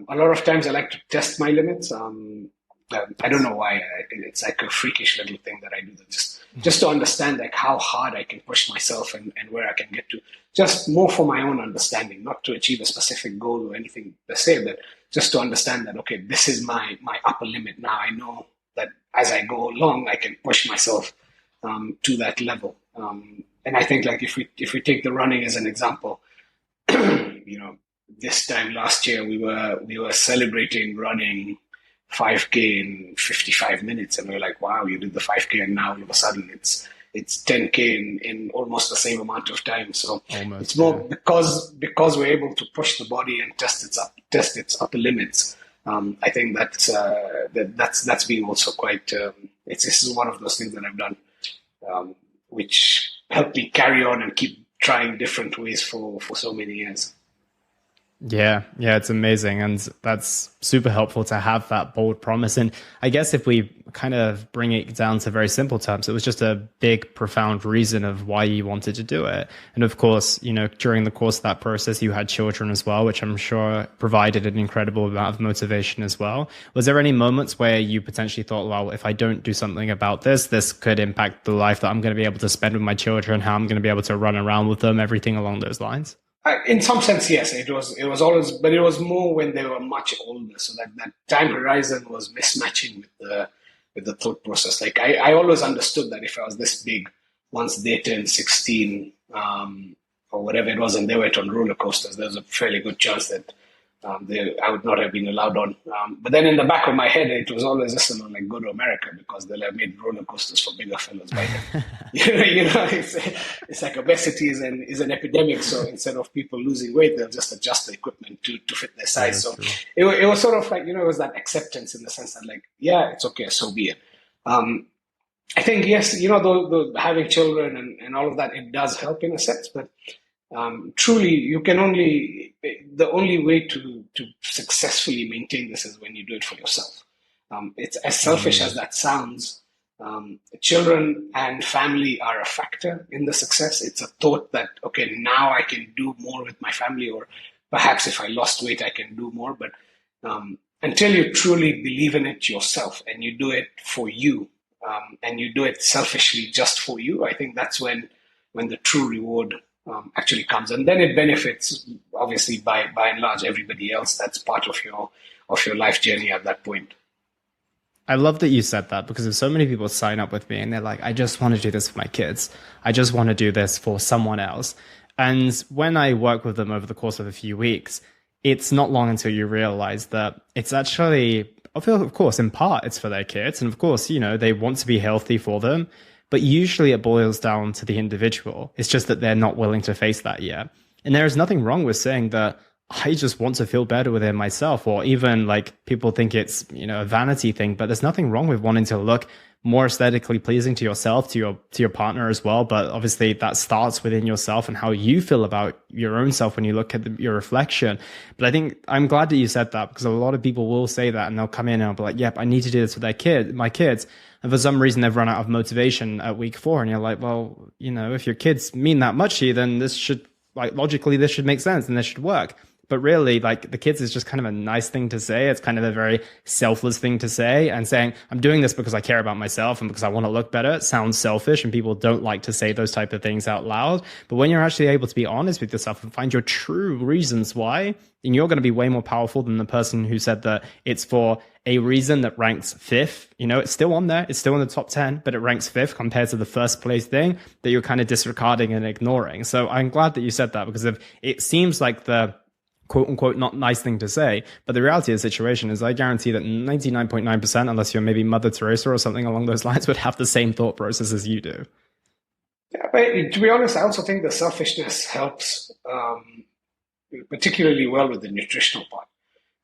A lot of times I like to test my limits. I don't know why. It's like a freakish little thing that I do that just to understand like how hard I can push myself and where I can get to. Just more for my own understanding, not to achieve a specific goal or anything per se, but just to understand that, okay, this is my upper limit now. I know that as I go along, I can push myself to that level. And I think like if we take the running as an example, this time last year we were celebrating running 5K in 55 minutes, and we're like, wow, you did the 5K, and now all of a sudden it's 10K in almost the same amount of time. So almost, it's more because we're able to push the body and test its upper limits. I think that's been also quite. This is one of those things that I've done, which helped me carry on and keep trying different ways for so many years. Yeah, it's amazing. And that's super helpful to have that bold promise. And I guess if we kind of bring it down to very simple terms, it was just a big, profound reason of why you wanted to do it. And of course, during the course of that process, you had children as well, which I'm sure provided an incredible amount of motivation as well. Was there any moments where you potentially thought, well, if I don't do something about this could impact the life that I'm going to be able to spend with my children, how I'm going to be able to run around with them, everything along those lines? In some sense, yes, it was always, but it was more when they were much older. So that time horizon was mismatching with the thought process. Like I always understood that if I was this big, once they turned 16 or whatever it was, and they went on roller coasters, there was a fairly good chance that I would not have been allowed on. But then in the back of my head, it was always just like go to America because they'll have made roller coasters for bigger fellas by then. It's like obesity is an epidemic. So instead of people losing weight, they'll just adjust the equipment to fit their size. So it was sort of like it was that acceptance in the sense that like it's okay, so be it. I think yes, the having children and all of that, it does help in a sense, but. Truly, the only way to successfully maintain this is when you do it for yourself. It's as selfish as that sounds. Children and family are a factor in the success. It's a thought that, okay, now I can do more with my family, or perhaps if I lost weight, I can do more. But until you truly believe in it yourself and you do it for you, and you do it selfishly just for you, I think that's when the true reward actually comes, and then it benefits obviously by and large everybody else that's part of your life journey at that point. I love that you said that because there's so many people sign up with me and they're like, I just want to do this for my kids. I just want to do this for someone else. And when I work with them over the course of a few weeks, it's not long until you realize that it's actually, of course, in part, it's for their kids. And of course, they want to be healthy for them. But usually it boils down to the individual. It's just that they're not willing to face that yet. And there is nothing wrong with saying that I just want to feel better within myself, or even like people think it's, a vanity thing, but there's nothing wrong with wanting to look more aesthetically pleasing to yourself, to your partner as well. But obviously that starts within yourself and how you feel about your own self when you look at your reflection. But I think I'm glad that you said that, because a lot of people will say that and they'll come in and I'll be like, yep, I need to do this for my kids. And for some reason they've run out of motivation at week 4. And you're like, well, if your kids mean that much to you, then this should, like, logically, this should make sense and this should work. But really, like, the kids is just kind of a nice thing to say. It's kind of a very selfless thing to say. And saying, I'm doing this because I care about myself and because I want to look better, it sounds selfish, and people don't like to say those type of things out loud. But when you're actually able to be honest with yourself and find your true reasons why, then you're going to be way more powerful than the person who said that it's for a reason that ranks 5th. It's still on there. It's still in the top 10, but it ranks 5th compared to the first place thing that you're kind of disregarding and ignoring. So I'm glad that you said that, because if it seems like the quote unquote not nice thing to say, but the reality of the situation is I guarantee that 99.9%, unless you're maybe Mother Teresa or something along those lines, would have the same thought process as you do. Yeah, but to be honest, I also think the selfishness helps particularly well with the nutritional part.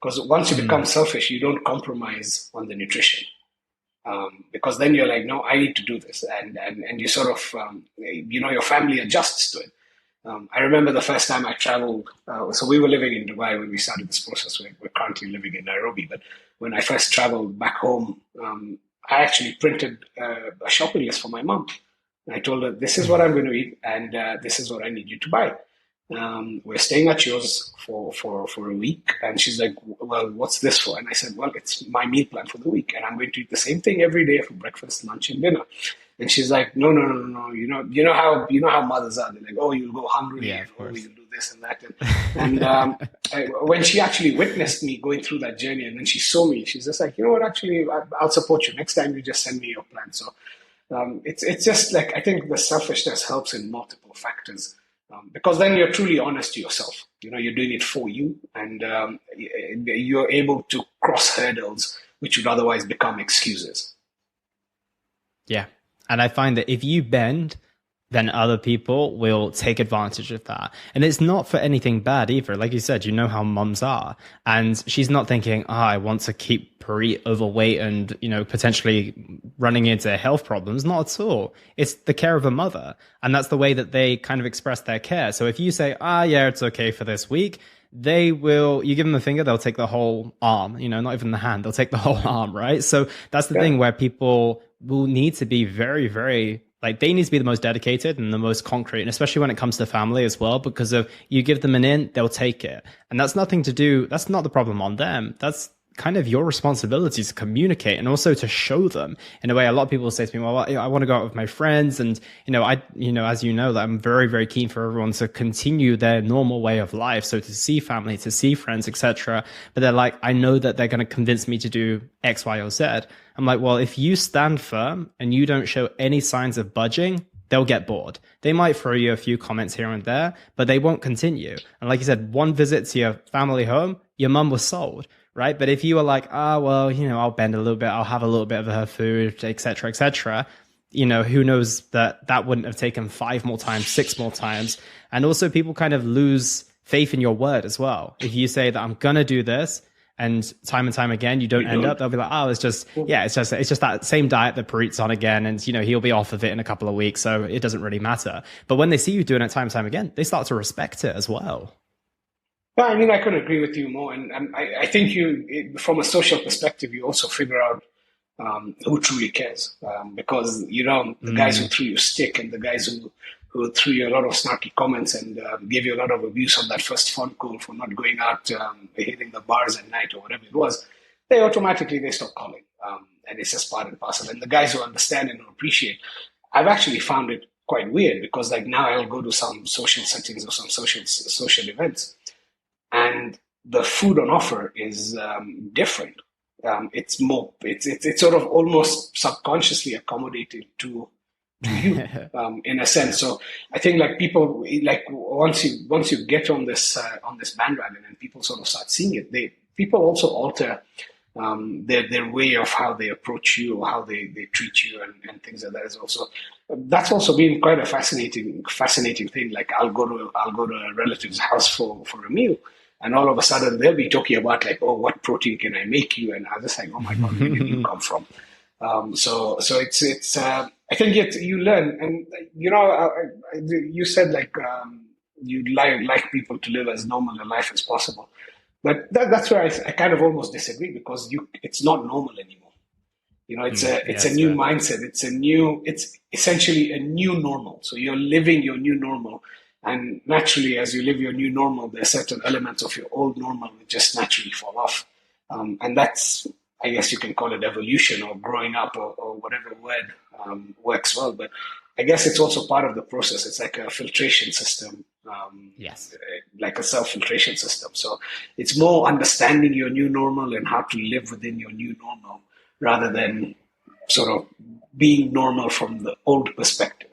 Because once you become selfish, you don't compromise on the nutrition. Because then you're like, no, I need to do this. And you sort of, your family adjusts to it. I remember the first time I traveled, so we were living in Dubai when we started this process. We're currently living in Nairobi. But when I first traveled back home, I actually printed a shopping list for my mom. I told her, this is what I'm going to eat, and this is what I need you to buy. We're staying at yours for a week. And she's like, well, what's this for? And I said, well, it's my meal plan for the week. And I'm going to eat the same thing every day for breakfast, lunch, and dinner. And she's like, no, no, no, no, no. You know how mothers are. They're like, oh, you'll go hungry. Yeah, of course. Oh, you'll do this and that. When she actually witnessed me going through that journey, and then she saw me, she's just like, you know what, actually, I'll support you. Next time you just send me your plan. So it's just like, I think the selfishness helps in multiple factors. Because then you're truly honest to yourself. You're doing it for you, and you're able to cross hurdles which would otherwise become excuses. Yeah. And I find that if you bend, then other people will take advantage of that. And it's not for anything bad either. Like you said, you know how mums are. And she's not thinking, I want to keep Parit overweight and, potentially running into health problems. Not at all. It's the care of a mother. And that's the way that they kind of express their care. So if you say, yeah, it's okay for this week, you give them the finger, they'll take the whole arm, not even the hand, they'll take the whole arm, right? So that's the thing where people will need to be very, very, like, they need to be the most dedicated and the most concrete, and especially when it comes to family as well, because if you give them an in, they'll take it. And that's not the problem on them. That's kind of your responsibility to communicate and also to show them in a way. A lot of people say to me, well, I want to go out with my friends. And, as you know, that I'm very, very keen for everyone to continue their normal way of life. So to see family, to see friends, etc. But they're like, I know that they're going to convince me to do X, Y, or Z. I'm like, well, if you stand firm and you don't show any signs of budging, they'll get bored. They might throw you a few comments here and there, but they won't continue. And like you said, one visit to your family home, your mum was sold. Right. But if you were like, well, I'll bend a little bit, I'll have a little bit of her food, etc., who knows that wouldn't have taken 5 more times, 6 more times. And also people kind of lose faith in your word as well. If you say that I'm going to do this and time again, you don't end up, they'll be like, it's just that same diet that Parit's on again. And, he'll be off of it in a couple of weeks. So it doesn't really matter. But when they see you doing it time and time again, they start to respect it as well. Yeah, I mean, I couldn't agree with you more. And I think from a social perspective, you also figure out who truly cares. Because, the guys who threw you stick and the guys who threw you a lot of snarky comments and gave you a lot of abuse on that first phone call for not going out, hitting the bars at night or whatever it was, they stop calling. And it's just part and parcel. And the guys who understand and appreciate, I've actually found it quite weird, because like now I'll go to some social settings or some social events, and the food on offer is different. it's sort of almost subconsciously accommodated to you, in a sense. So I think like people, like once you get on this bandwagon and people sort of start seeing it, people also alter their way of how they approach you or how they treat you, and things like that is also, that's also been quite a fascinating thing. Like I'll go to a relative's house for a meal, and all of a sudden they'll be talking about like, oh, what protein can I make you? And I was just like, oh my god, where did you come from? So it's I think you learn, and you said like you'd like people to live as normal a life as possible, but that's where I kind of almost disagree, because it's not normal anymore. It's a Yes, new fair. mindset. It's essentially a new normal. So you're living your new normal, and naturally, as you live your new normal, there are certain elements of your old normal that just naturally fall off, and that's, I guess you can call it evolution or growing up, or whatever word works well. But I guess it's also part of the process. It's like a filtration system, Yes. like a self filtration system. So it's more understanding your new normal and how to live within your new normal, rather than sort of being normal from the old perspective.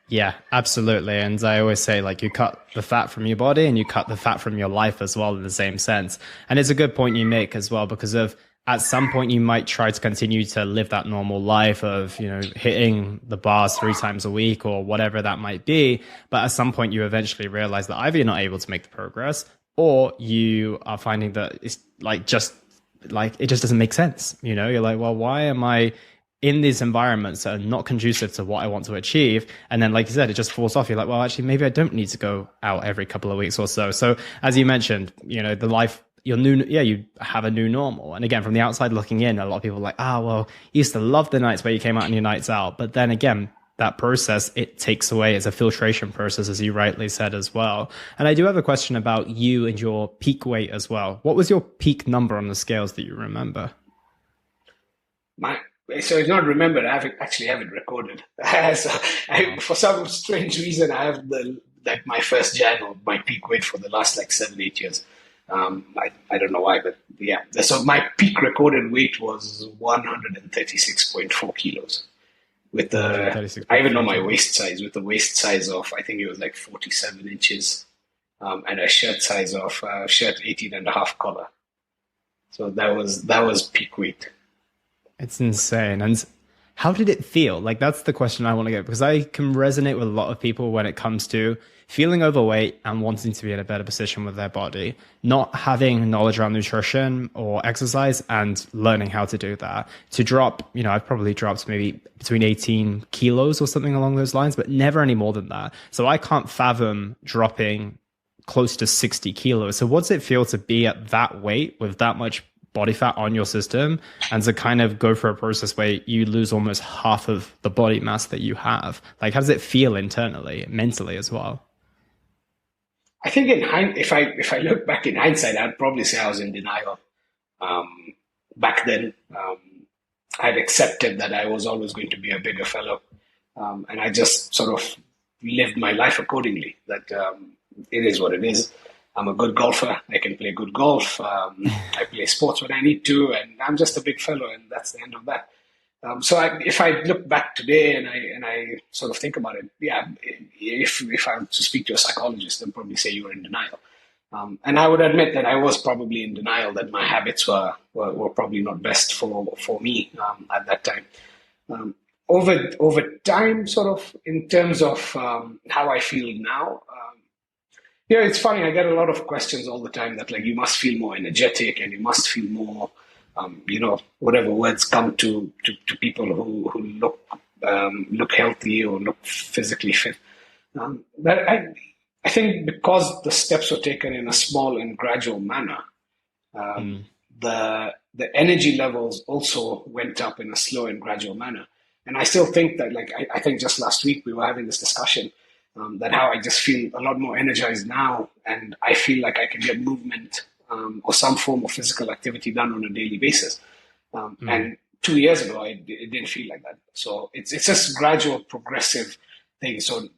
Yeah, absolutely. And I always say, like, you cut the fat from your body and you cut the fat from your life as well, in the same sense. And it's a good point you make as well, because of at some point you might try to continue to live that normal life of, hitting the bars 3 times a week or whatever that might be. But at some point you eventually realize that either you're not able to make the progress, or you are finding that it's like just like it just doesn't make sense. You're like, well, why am I in these environments that are not conducive to what I want to achieve? And then, like you said, it just falls off. You're like, well, actually, maybe I don't need to go out every couple of weeks or so. So as you mentioned, the life, your new, yeah, you have a new normal. And again, from the outside looking in, a lot of people are like, well, you used to love the nights where you came out on your nights out. But then again, that process, it takes away as a filtration process, as you rightly said as well. And I do have a question about you and your peak weight as well. What was your peak number on the scales that you remember? My so it's not remembered. Actually have it recorded. So for some strange reason, I have the like my first Jan or my peak weight for the last like 7 8 years. I don't know why, but yeah. So my peak recorded weight was 136.4 kilos. I even know 136.4 my kilos. waist size, with the waist size of, I think it was like 47 inches, and a shirt size of shirt 18 and a half collar. So that was peak weight. It's insane. And how did it feel? Like, that's the question I want to get, because I can resonate with a lot of people when it comes to feeling overweight and wanting to be in a better position with their body, not having knowledge around nutrition or exercise and learning how to do that. To drop, I've probably dropped maybe between 18 kilos or something along those lines, but never any more than that. So I can't fathom dropping close to 60 kilos. So what's it feel to be at that weight with that much body fat on your system, and to kind of go through a process where you lose almost half of the body mass that you have? Like, how does it feel internally, mentally as well? I think if I look back in hindsight, I'd probably say I was in denial. Um, Back then, I'd accepted that I was always going to be a bigger fellow, and I just sort of lived my life accordingly. That it is what it is. I'm a good golfer. I can play good golf. I play sports when I need to, and I'm just a big fellow, and that's the end of that. If I look back today and I sort of think about it, yeah, if I were to speak to a psychologist, they'd probably say you were in denial. And I would admit that I was probably in denial, that my habits were probably not best for me at that time. Over time, sort of in terms of how I feel now. Yeah, it's funny. I get a lot of questions all the time that like you must feel more energetic and you must feel more, whatever words come to people who look healthy or look physically fit. But I think because the steps were taken in a small and gradual manner, um, Mm. the energy levels also went up in a slow and gradual manner. And I still think that, like, I think just last week we were having this discussion, that how I just feel a lot more energized now, and I feel like I can get movement, or some form of physical activity done on a daily basis. Mm. And 2 years ago, it didn't feel like that. So it's just gradual, progressive thing. So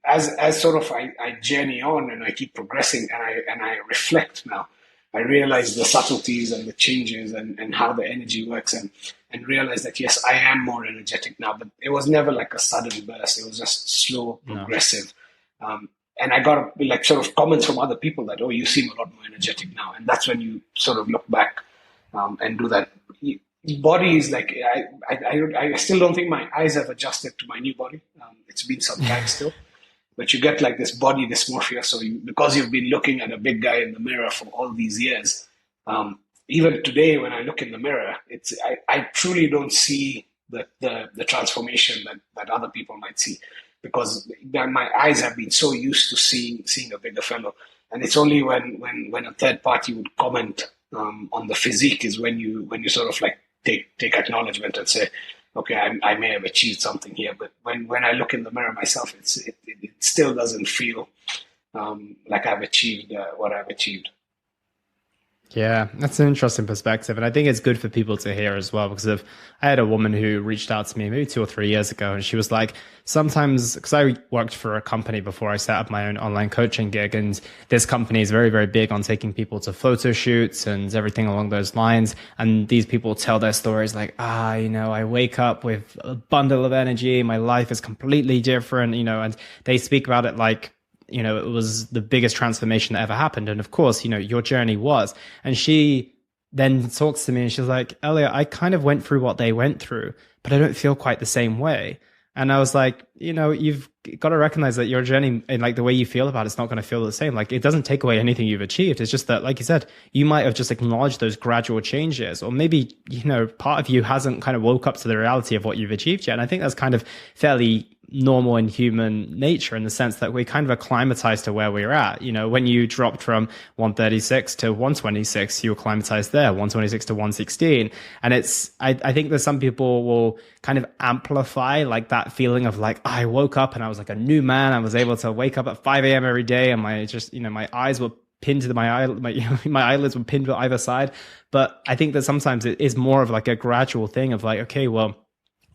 as sort of I journey on and I keep progressing and I reflect now, I realized the subtleties and the changes and how the energy works, and realized that yes, I am more energetic now, but it was never like a sudden burst. It was just slow, No. progressive. And I got like sort of comments from other people that, oh, you seem a lot more energetic now. And that's when you sort of look back and do that. Body is like, I still don't think my eyes have adjusted to my new body. It's been some time still. But you get like this body dysmorphia. So because you've been looking at a big guy in the mirror for all these years, even today when I look in the mirror, I truly don't see the transformation that other people might see, because my eyes have been so used to seeing a bigger fellow. And it's only when a third party would comment on the physique is when you sort of like take acknowledgement and say, okay, I may have achieved something here. But when I look in the mirror myself, it still doesn't feel like I've achieved what I've achieved. Yeah, that's an interesting perspective. And I think it's good for people to hear as well, because I had a woman who reached out to me maybe 2 or 3 years ago, and she was like, sometimes, because I worked for a company before I set up my own online coaching gig, and this company is very, very big on taking people to photo shoots and everything along those lines. And these people tell their stories like, I wake up with a bundle of energy. My life is completely different, and they speak about it like, it was the biggest transformation that ever happened. And of course, your journey was. And she then talks to me and she's like, Elliot, I kind of went through what they went through, but I don't feel quite the same way. And I was like, you've got to recognize that your journey and like the way you feel about it's not going to feel the same. Like it doesn't take away anything you've achieved. It's just that, like you said, you might have just acknowledged those gradual changes, or maybe, part of you hasn't kind of woke up to the reality of what you've achieved yet. And I think that's kind of fairly normal in human nature, in the sense that we kind of acclimatized to where we're at. When you dropped from 136 to 126, you acclimatized there, 126 to 116. And I think that some people will kind of amplify like that feeling of like, I woke up and I was like a new man. I was able to wake up at 5 a.m. every day, and my eyes were pinned to my eyelids were pinned to either side. But I think that sometimes it is more of like a gradual thing of like, okay, well,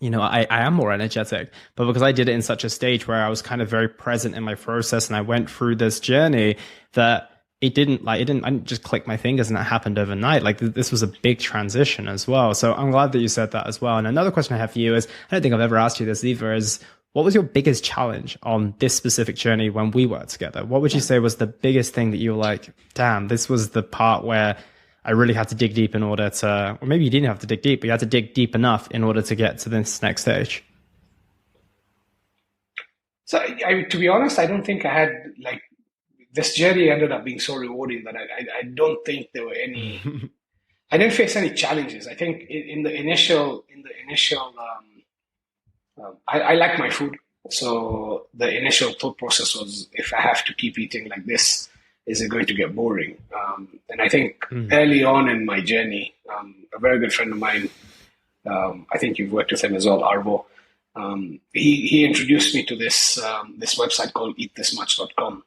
I am more energetic, but because I did it in such a stage where I was kind of very present in my process and I went through this journey, that I didn't just click my fingers and it happened overnight. Like this was a big transition as well. So I'm glad that you said that as well. And another question I have for you is, I don't think I've ever asked you this either, is what was your biggest challenge on this specific journey when we worked together? What would you say was the biggest thing that you were like, damn, this was the part where I really had to dig deep in order to, or maybe you didn't have to dig deep, but you had to dig deep enough in order to get to this next stage? So, to be honest, I don't think I had like this journey ended up being so rewarding that I don't think there were any. I didn't face any challenges. I think in the initial, I like my food, so the initial thought process was, if I have to keep eating like this, is it going to get boring? And I think early on in my journey, a very good friend of mine, I think you've worked with him as well, Arvo. He introduced me to this website called eatthismuch.com.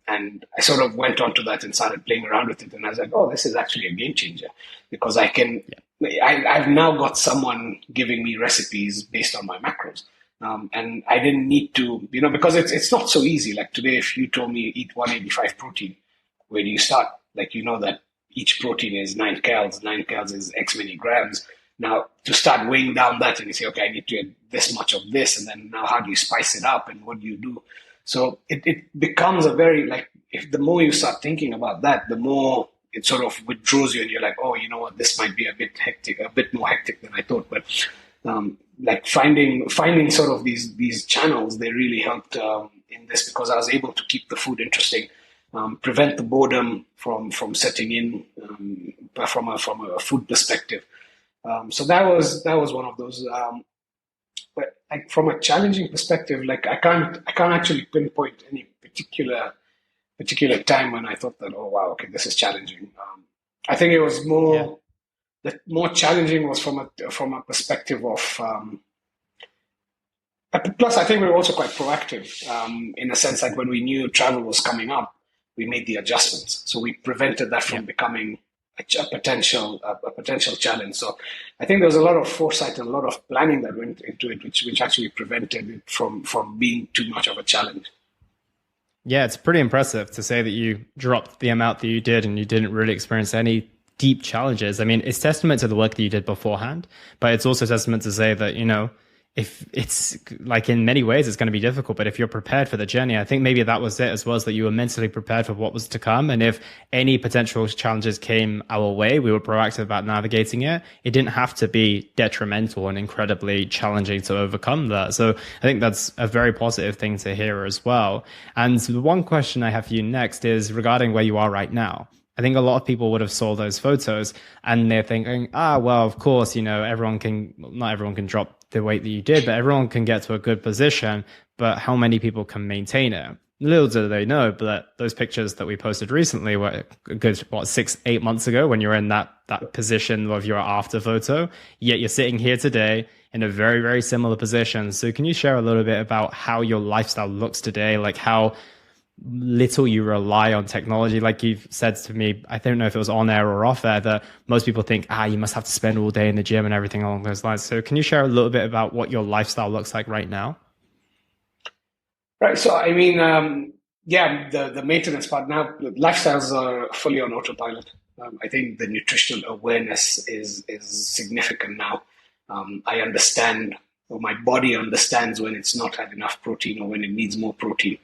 And I sort of went onto that and started playing around with it. And I was like, oh, this is actually a game changer, because I've now got someone giving me recipes based on my macros. And I didn't need to, because it's not so easy. Like today, if you told me eat 185 protein, where do you start? Like, that each protein is 9 calories, 9 calories is X many grams. Now, to start weighing down that and you say, okay, I need to get this much of this. And then now how do you spice it up and what do you do? So it becomes a very, like, if the more you start thinking about that, the more it sort of withdraws you and you're like, oh, you know what, this might be a bit hectic, a bit more hectic than I thought. But like finding sort of these channels, they really helped in this, because I was able to keep the food interesting, prevent the boredom from setting in from a food perspective. So that was one of those. But like from a challenging perspective, like I can't actually pinpoint any particular time when I thought that, oh wow, okay, this is challenging. I think it was more. Yeah. The more challenging was from a perspective of. Plus, I think we were also quite proactive in a sense that when we knew travel was coming up, we made the adjustments. So we prevented that from becoming a potential challenge. So I think there was a lot of foresight and a lot of planning that went into it, which actually prevented it from being too much of a challenge. Yeah, it's pretty impressive to say that you dropped the amount that you did and you didn't really experience any deep challenges. I mean, it's testament to the work that you did beforehand, but it's also testament to say that, if it's like in many ways it's going to be difficult, but if you're prepared for the journey, I think maybe that was it as well, as that you were mentally prepared for what was to come. And if any potential challenges came our way, we were proactive about navigating it. It didn't have to be detrimental and incredibly challenging to overcome that. So I think that's a very positive thing to hear as well. And the one question I have for you next is regarding where you are right now. I think a lot of people would have saw those photos and they're thinking, well, of course, not everyone can drop the weight that you did, but everyone can get to a good position. But how many people can maintain it? Little do they know, but those pictures that we posted recently were a good, 6-8 months ago when you're in that position of your after photo. Yet you're sitting here today in a very, very similar position. So can you share a little bit about how your lifestyle looks today? Like how little you rely on technology. Like you've said to me, I don't know if it was on air or off air, that most people think, you must have to spend all day in the gym and everything along those lines. So can you share a little bit about what your lifestyle looks like right now? Right. So, I mean, yeah, the maintenance part now, lifestyles are fully on autopilot. I think the nutritional awareness is significant now. I understand, or my body understands when it's not had enough protein or when it needs more protein.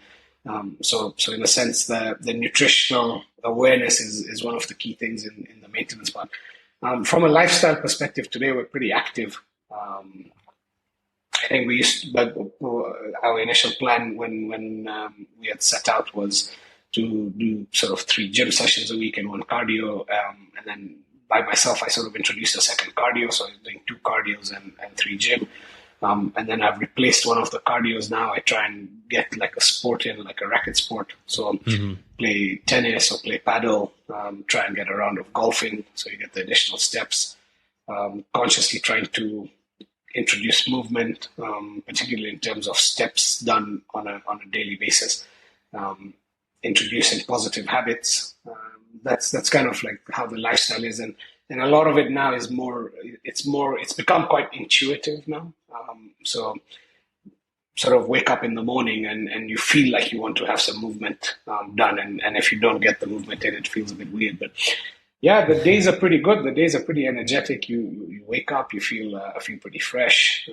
So in a sense, the nutritional awareness is one of the key things in the maintenance part. From a lifestyle perspective, today we're pretty active. I think but our initial plan when we had set out was to do sort of 3 gym sessions a week and 1 cardio, and then by myself I sort of introduced a second cardio, so I'm doing 2 cardios and 3 gym. And then I've replaced one of the cardios now. I try and get like a sport in, like a racket sport. So play tennis or play paddle, try and get a round of golfing. So you get the additional steps. Consciously trying to introduce movement, particularly in terms of steps done on a daily basis. Introducing positive habits. That's kind of like how the lifestyle is. And a lot of it now is it's become quite intuitive now. So sort of wake up in the morning and you feel like you want to have some movement done. And if you don't get the movement in, it feels a bit weird. But yeah, the days are pretty good. The days are pretty energetic. You wake up, you feel pretty fresh.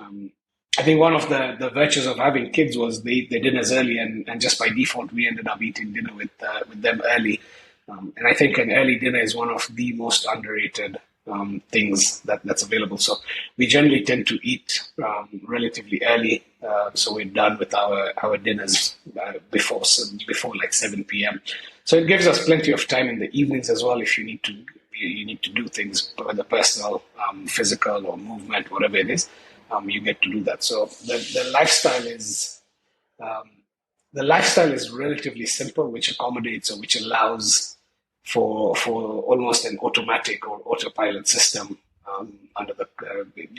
I think one of the virtues of having kids was they dinners early, and just by default, we ended up eating dinner with them early. And I think an early dinner is one of the most underrated things that's available. So we generally tend to eat relatively early, so we're done with our dinners before like 7 p.m. So it gives us plenty of time in the evenings as well. If you need to do things, whether personal, physical, or movement, whatever it is, you get to do that. So the lifestyle is relatively simple, which accommodates or which allows for almost an automatic or autopilot system under the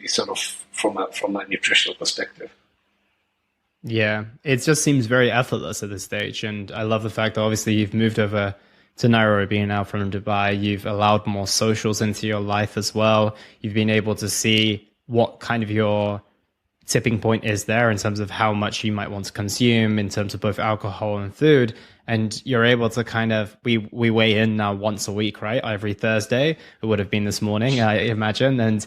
sort of from a nutritional perspective. Yeah, it just seems very effortless at this stage. And I love the fact that obviously you've moved over to Nairobi now from Dubai. You've allowed more socials into your life as well. You've been able to see what kind of your tipping point is there in terms of how much you might want to consume in terms of both alcohol and food. And you're able to kind of, we weigh in now once a week, right? Every Thursday. It would have been this morning, I imagine. And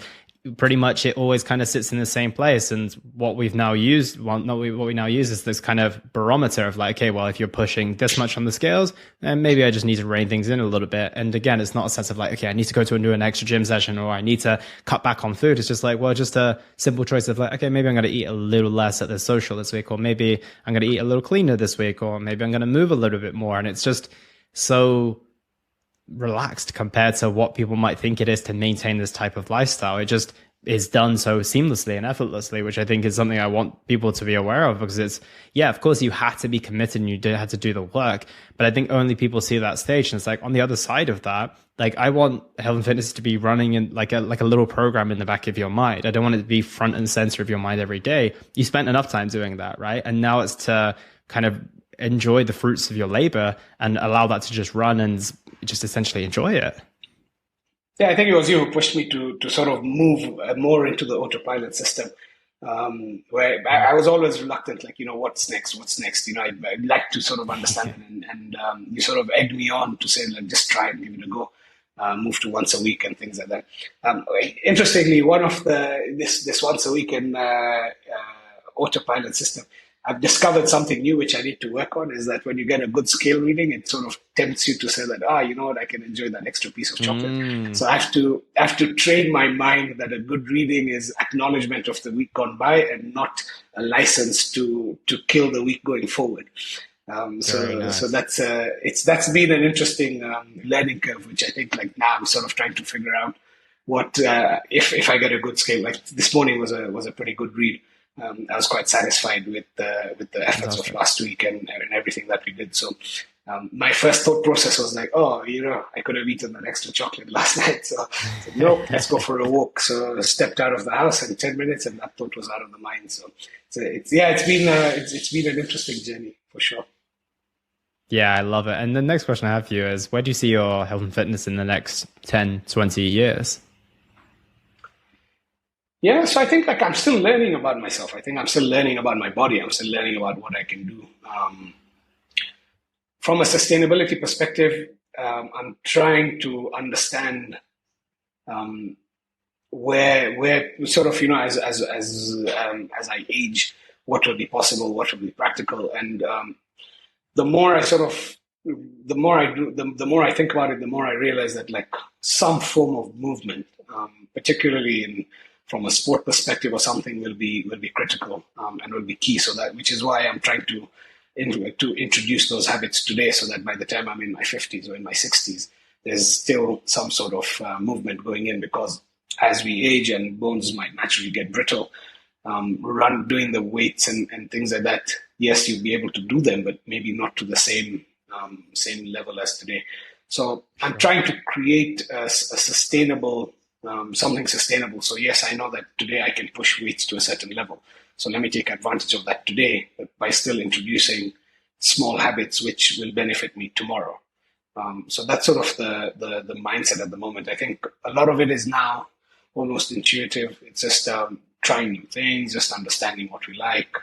pretty much it always kind of sits in the same place. And what we've now used, what we now use is this kind of barometer of like, okay, well, if you're pushing this much on the scales, then maybe I just need to rein things in a little bit. And again, it's not a sense of like, okay, I need to go to and do an extra gym session, or I need to cut back on food. It's just like, well, just a simple choice of like, okay, maybe I'm going to eat a little less at the social this week, or maybe I'm going to eat a little cleaner this week, or maybe I'm going to move a little bit more. And it's just so relaxed compared to what people might think it is to maintain this type of lifestyle. It just is done so seamlessly and effortlessly, which I think is something I want people to be aware of, because it's, yeah, of course you had to be committed and you did have to do the work, but I think only people see that stage. And it's like on the other side of that, like I want health and fitness to be running in like a little program in the back of your mind. I don't want it to be front and center of your mind every day. You spent enough time doing that, right? And now it's to kind of enjoy the fruits of your labor and allow that to just run and just essentially enjoy it. Yeah, I think it was you who pushed me to sort of move more into the autopilot system. where I was always reluctant, like, what's next? What's next? I'd like to sort of understand it, and you sort of egged me on to say, like, just try and give it a go. Move to once a week and things like that. Interestingly, one of this once a week in autopilot system, I've discovered something new which I need to work on. Is that when you get a good scale reading, it sort of tempts you to say that, you know what, I can enjoy that extra piece of chocolate. Mm. So I have to train my mind that a good reading is acknowledgement of the week gone by and not a license to kill the week going forward. Very So nice. that's been an interesting learning curve, which I think, like, now I'm sort of trying to figure out what, if I get a good scale. Like, this morning was a pretty good read. I was quite satisfied with the efforts of Fantastic. last week and everything that we did. So my first thought process was like, oh, I could have eaten that extra chocolate last night. So I said, nope, let's go for a walk. So I stepped out of the house in 10 minutes, and that thought was out of the mind. So it's been an interesting journey for sure. Yeah, I love it. And the next question I have for you is, where do you see your health and fitness in the next 10, 20 years? Yeah, so I think, like, I'm still learning about myself. I think I'm still learning about my body. I'm still learning about what I can do. From a sustainability perspective, I'm trying to understand um, where sort of, as I age, what will be possible, what will be practical, and the more I sort of the more I do, the more I think about it, the more I realize that, like, some form of movement, particularly from a sport perspective or something, will be critical, and will be key. So that, which is why I'm trying to introduce those habits today, so that by the time I'm in my 50s or in my 60s, there's still some sort of movement going in, because as we age and bones might naturally get brittle, doing the weights and things like that, yes, you'll be able to do them, but maybe not to the same level as today. So I'm Sure. trying to create a sustainable, something sustainable. So yes, I know that today I can push weights to a certain level. So let me take advantage of that today, but by still introducing small habits which will benefit me tomorrow. So that's sort of the mindset at the moment. I think a lot of it is now almost intuitive. It's just trying new things, just understanding what we like,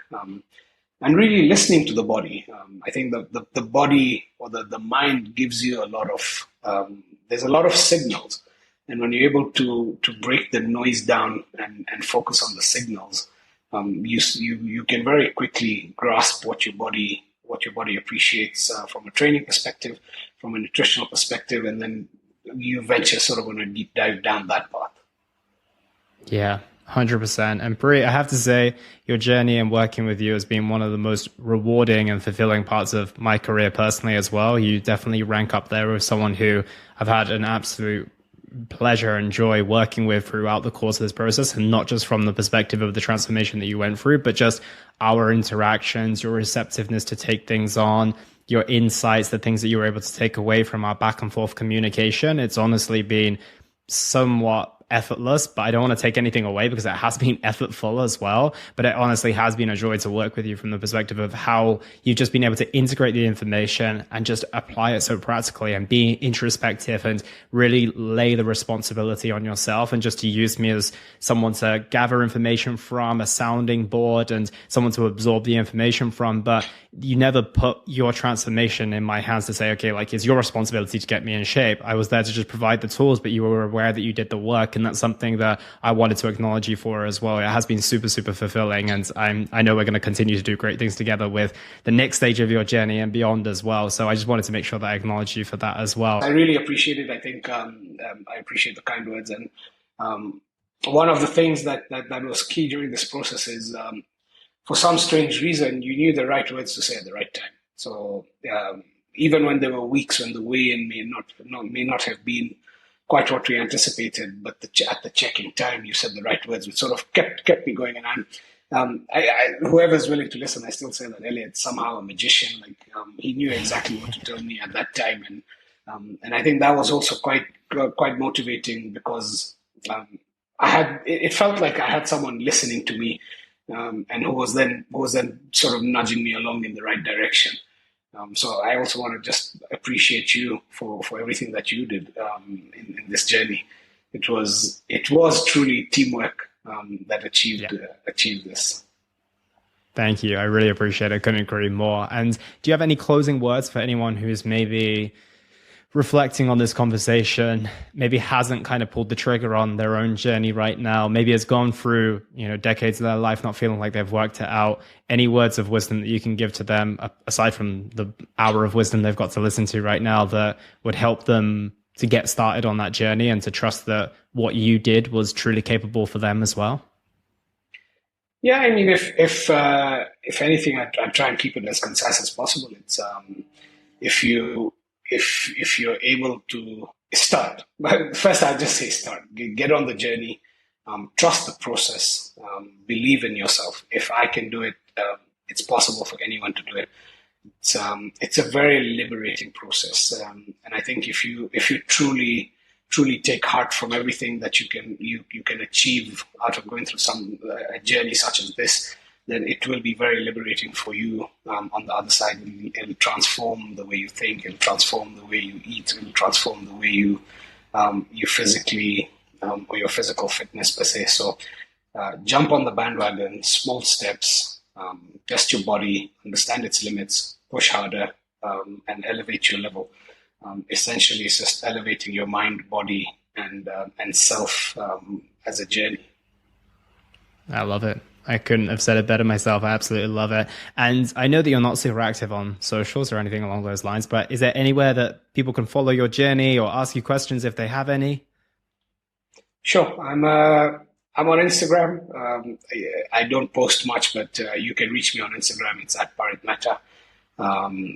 and really listening to the body. I think the body, or the mind, gives you a lot of, there's a lot of signals. And when you're able to break the noise down and focus on the signals, you can very quickly grasp what your body appreciates, from a training perspective, from a nutritional perspective, and then you venture sort of on a deep dive down that path. Yeah, 100%. And Brie, I have to say, your journey and working with you has been one of the most rewarding and fulfilling parts of my career personally as well. You definitely rank up there with someone who I've had an absolute pleasure and joy working with throughout the course of this process, and not just from the perspective of the transformation that you went through, but just our interactions, your receptiveness to take things on, your insights, the things that you were able to take away from our back and forth communication. It's honestly been somewhat effortless, but I don't want to take anything away, because it has been effortful as well. But it honestly has been a joy to work with you from the perspective of how you've just been able to integrate the information and just apply it so practically, and be introspective and really lay the responsibility on yourself, and just to use me as someone to gather information from, a sounding board, and someone to absorb the information from. But you never put your transformation in my hands to say, okay, like, it's your responsibility to get me in shape. I was there to just provide the tools, but you were aware that you did the work. And that's something that I wanted to acknowledge you for as well. It has been super, super fulfilling. And I know we're going to continue to do great things together with the next stage of your journey and beyond as well. So I just wanted to make sure that I acknowledge you for that as well. I really appreciate it. I think, I appreciate the kind words. And one of the things that was key during this process is, for some strange reason, you knew the right words to say at the right time. So even when there were weeks when the weigh-in may not have been quite what we anticipated, but at the check-in time, you said the right words, which sort of kept me going. And whoever's willing to listen, I still say that Elliot's somehow a magician. Like, he knew exactly what to tell me at that time, and I think that was also quite motivating, because it felt like I had someone listening to me, and who was then sort of nudging me along in the right direction. So I also want to just appreciate you for everything that you did, in this journey. It was truly teamwork, that Yeah. achieved this. Thank you. I really appreciate it. Couldn't agree more. And do you have any closing words for anyone who's maybe reflecting on this conversation, maybe hasn't kind of pulled the trigger on their own journey right now, maybe has gone through, decades of their life not feeling like they've worked it out? Any words of wisdom that you can give to them, aside from the hour of wisdom they've got to listen to right now, that would help them to get started on that journey and to trust that what you did was truly capable for them as well? Yeah, I mean, if anything, I try and keep it as concise as possible. It's if you if you're able to start, but first I'll just say start. Get on the journey, trust the process, believe in yourself. If I can do it, it's possible for anyone to do it. It's a very liberating process, and I think if you truly take heart from everything that you can achieve out of going through a journey such as this, then it will be very liberating for you on the other side. It'll transform the way you think, it'll transform the way you eat, it'll transform the way you physically or your physical fitness per se. So jump on the bandwagon, small steps, test your body, understand its limits, push harder, and elevate your level. Essentially, it's just elevating your mind, body, and self as a journey. I love it. I couldn't have said it better myself. I absolutely love it. And I know that you're not super active on socials or anything along those lines, but is there anywhere that people can follow your journey or ask you questions if they have any? Sure, I'm on Instagram. I don't post much, but you can reach me on Instagram. It's at Parit Mehta.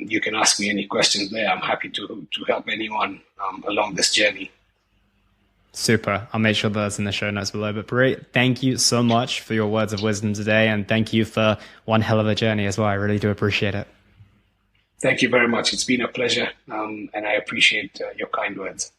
You can ask me any questions there. I'm happy to help anyone along this journey. Super. I'll make sure that's in the show notes below. But Parit, thank you so much for your words of wisdom today. And thank you for one hell of a journey as well. I really do appreciate it. Thank you very much. It's been a pleasure, and I appreciate your kind words.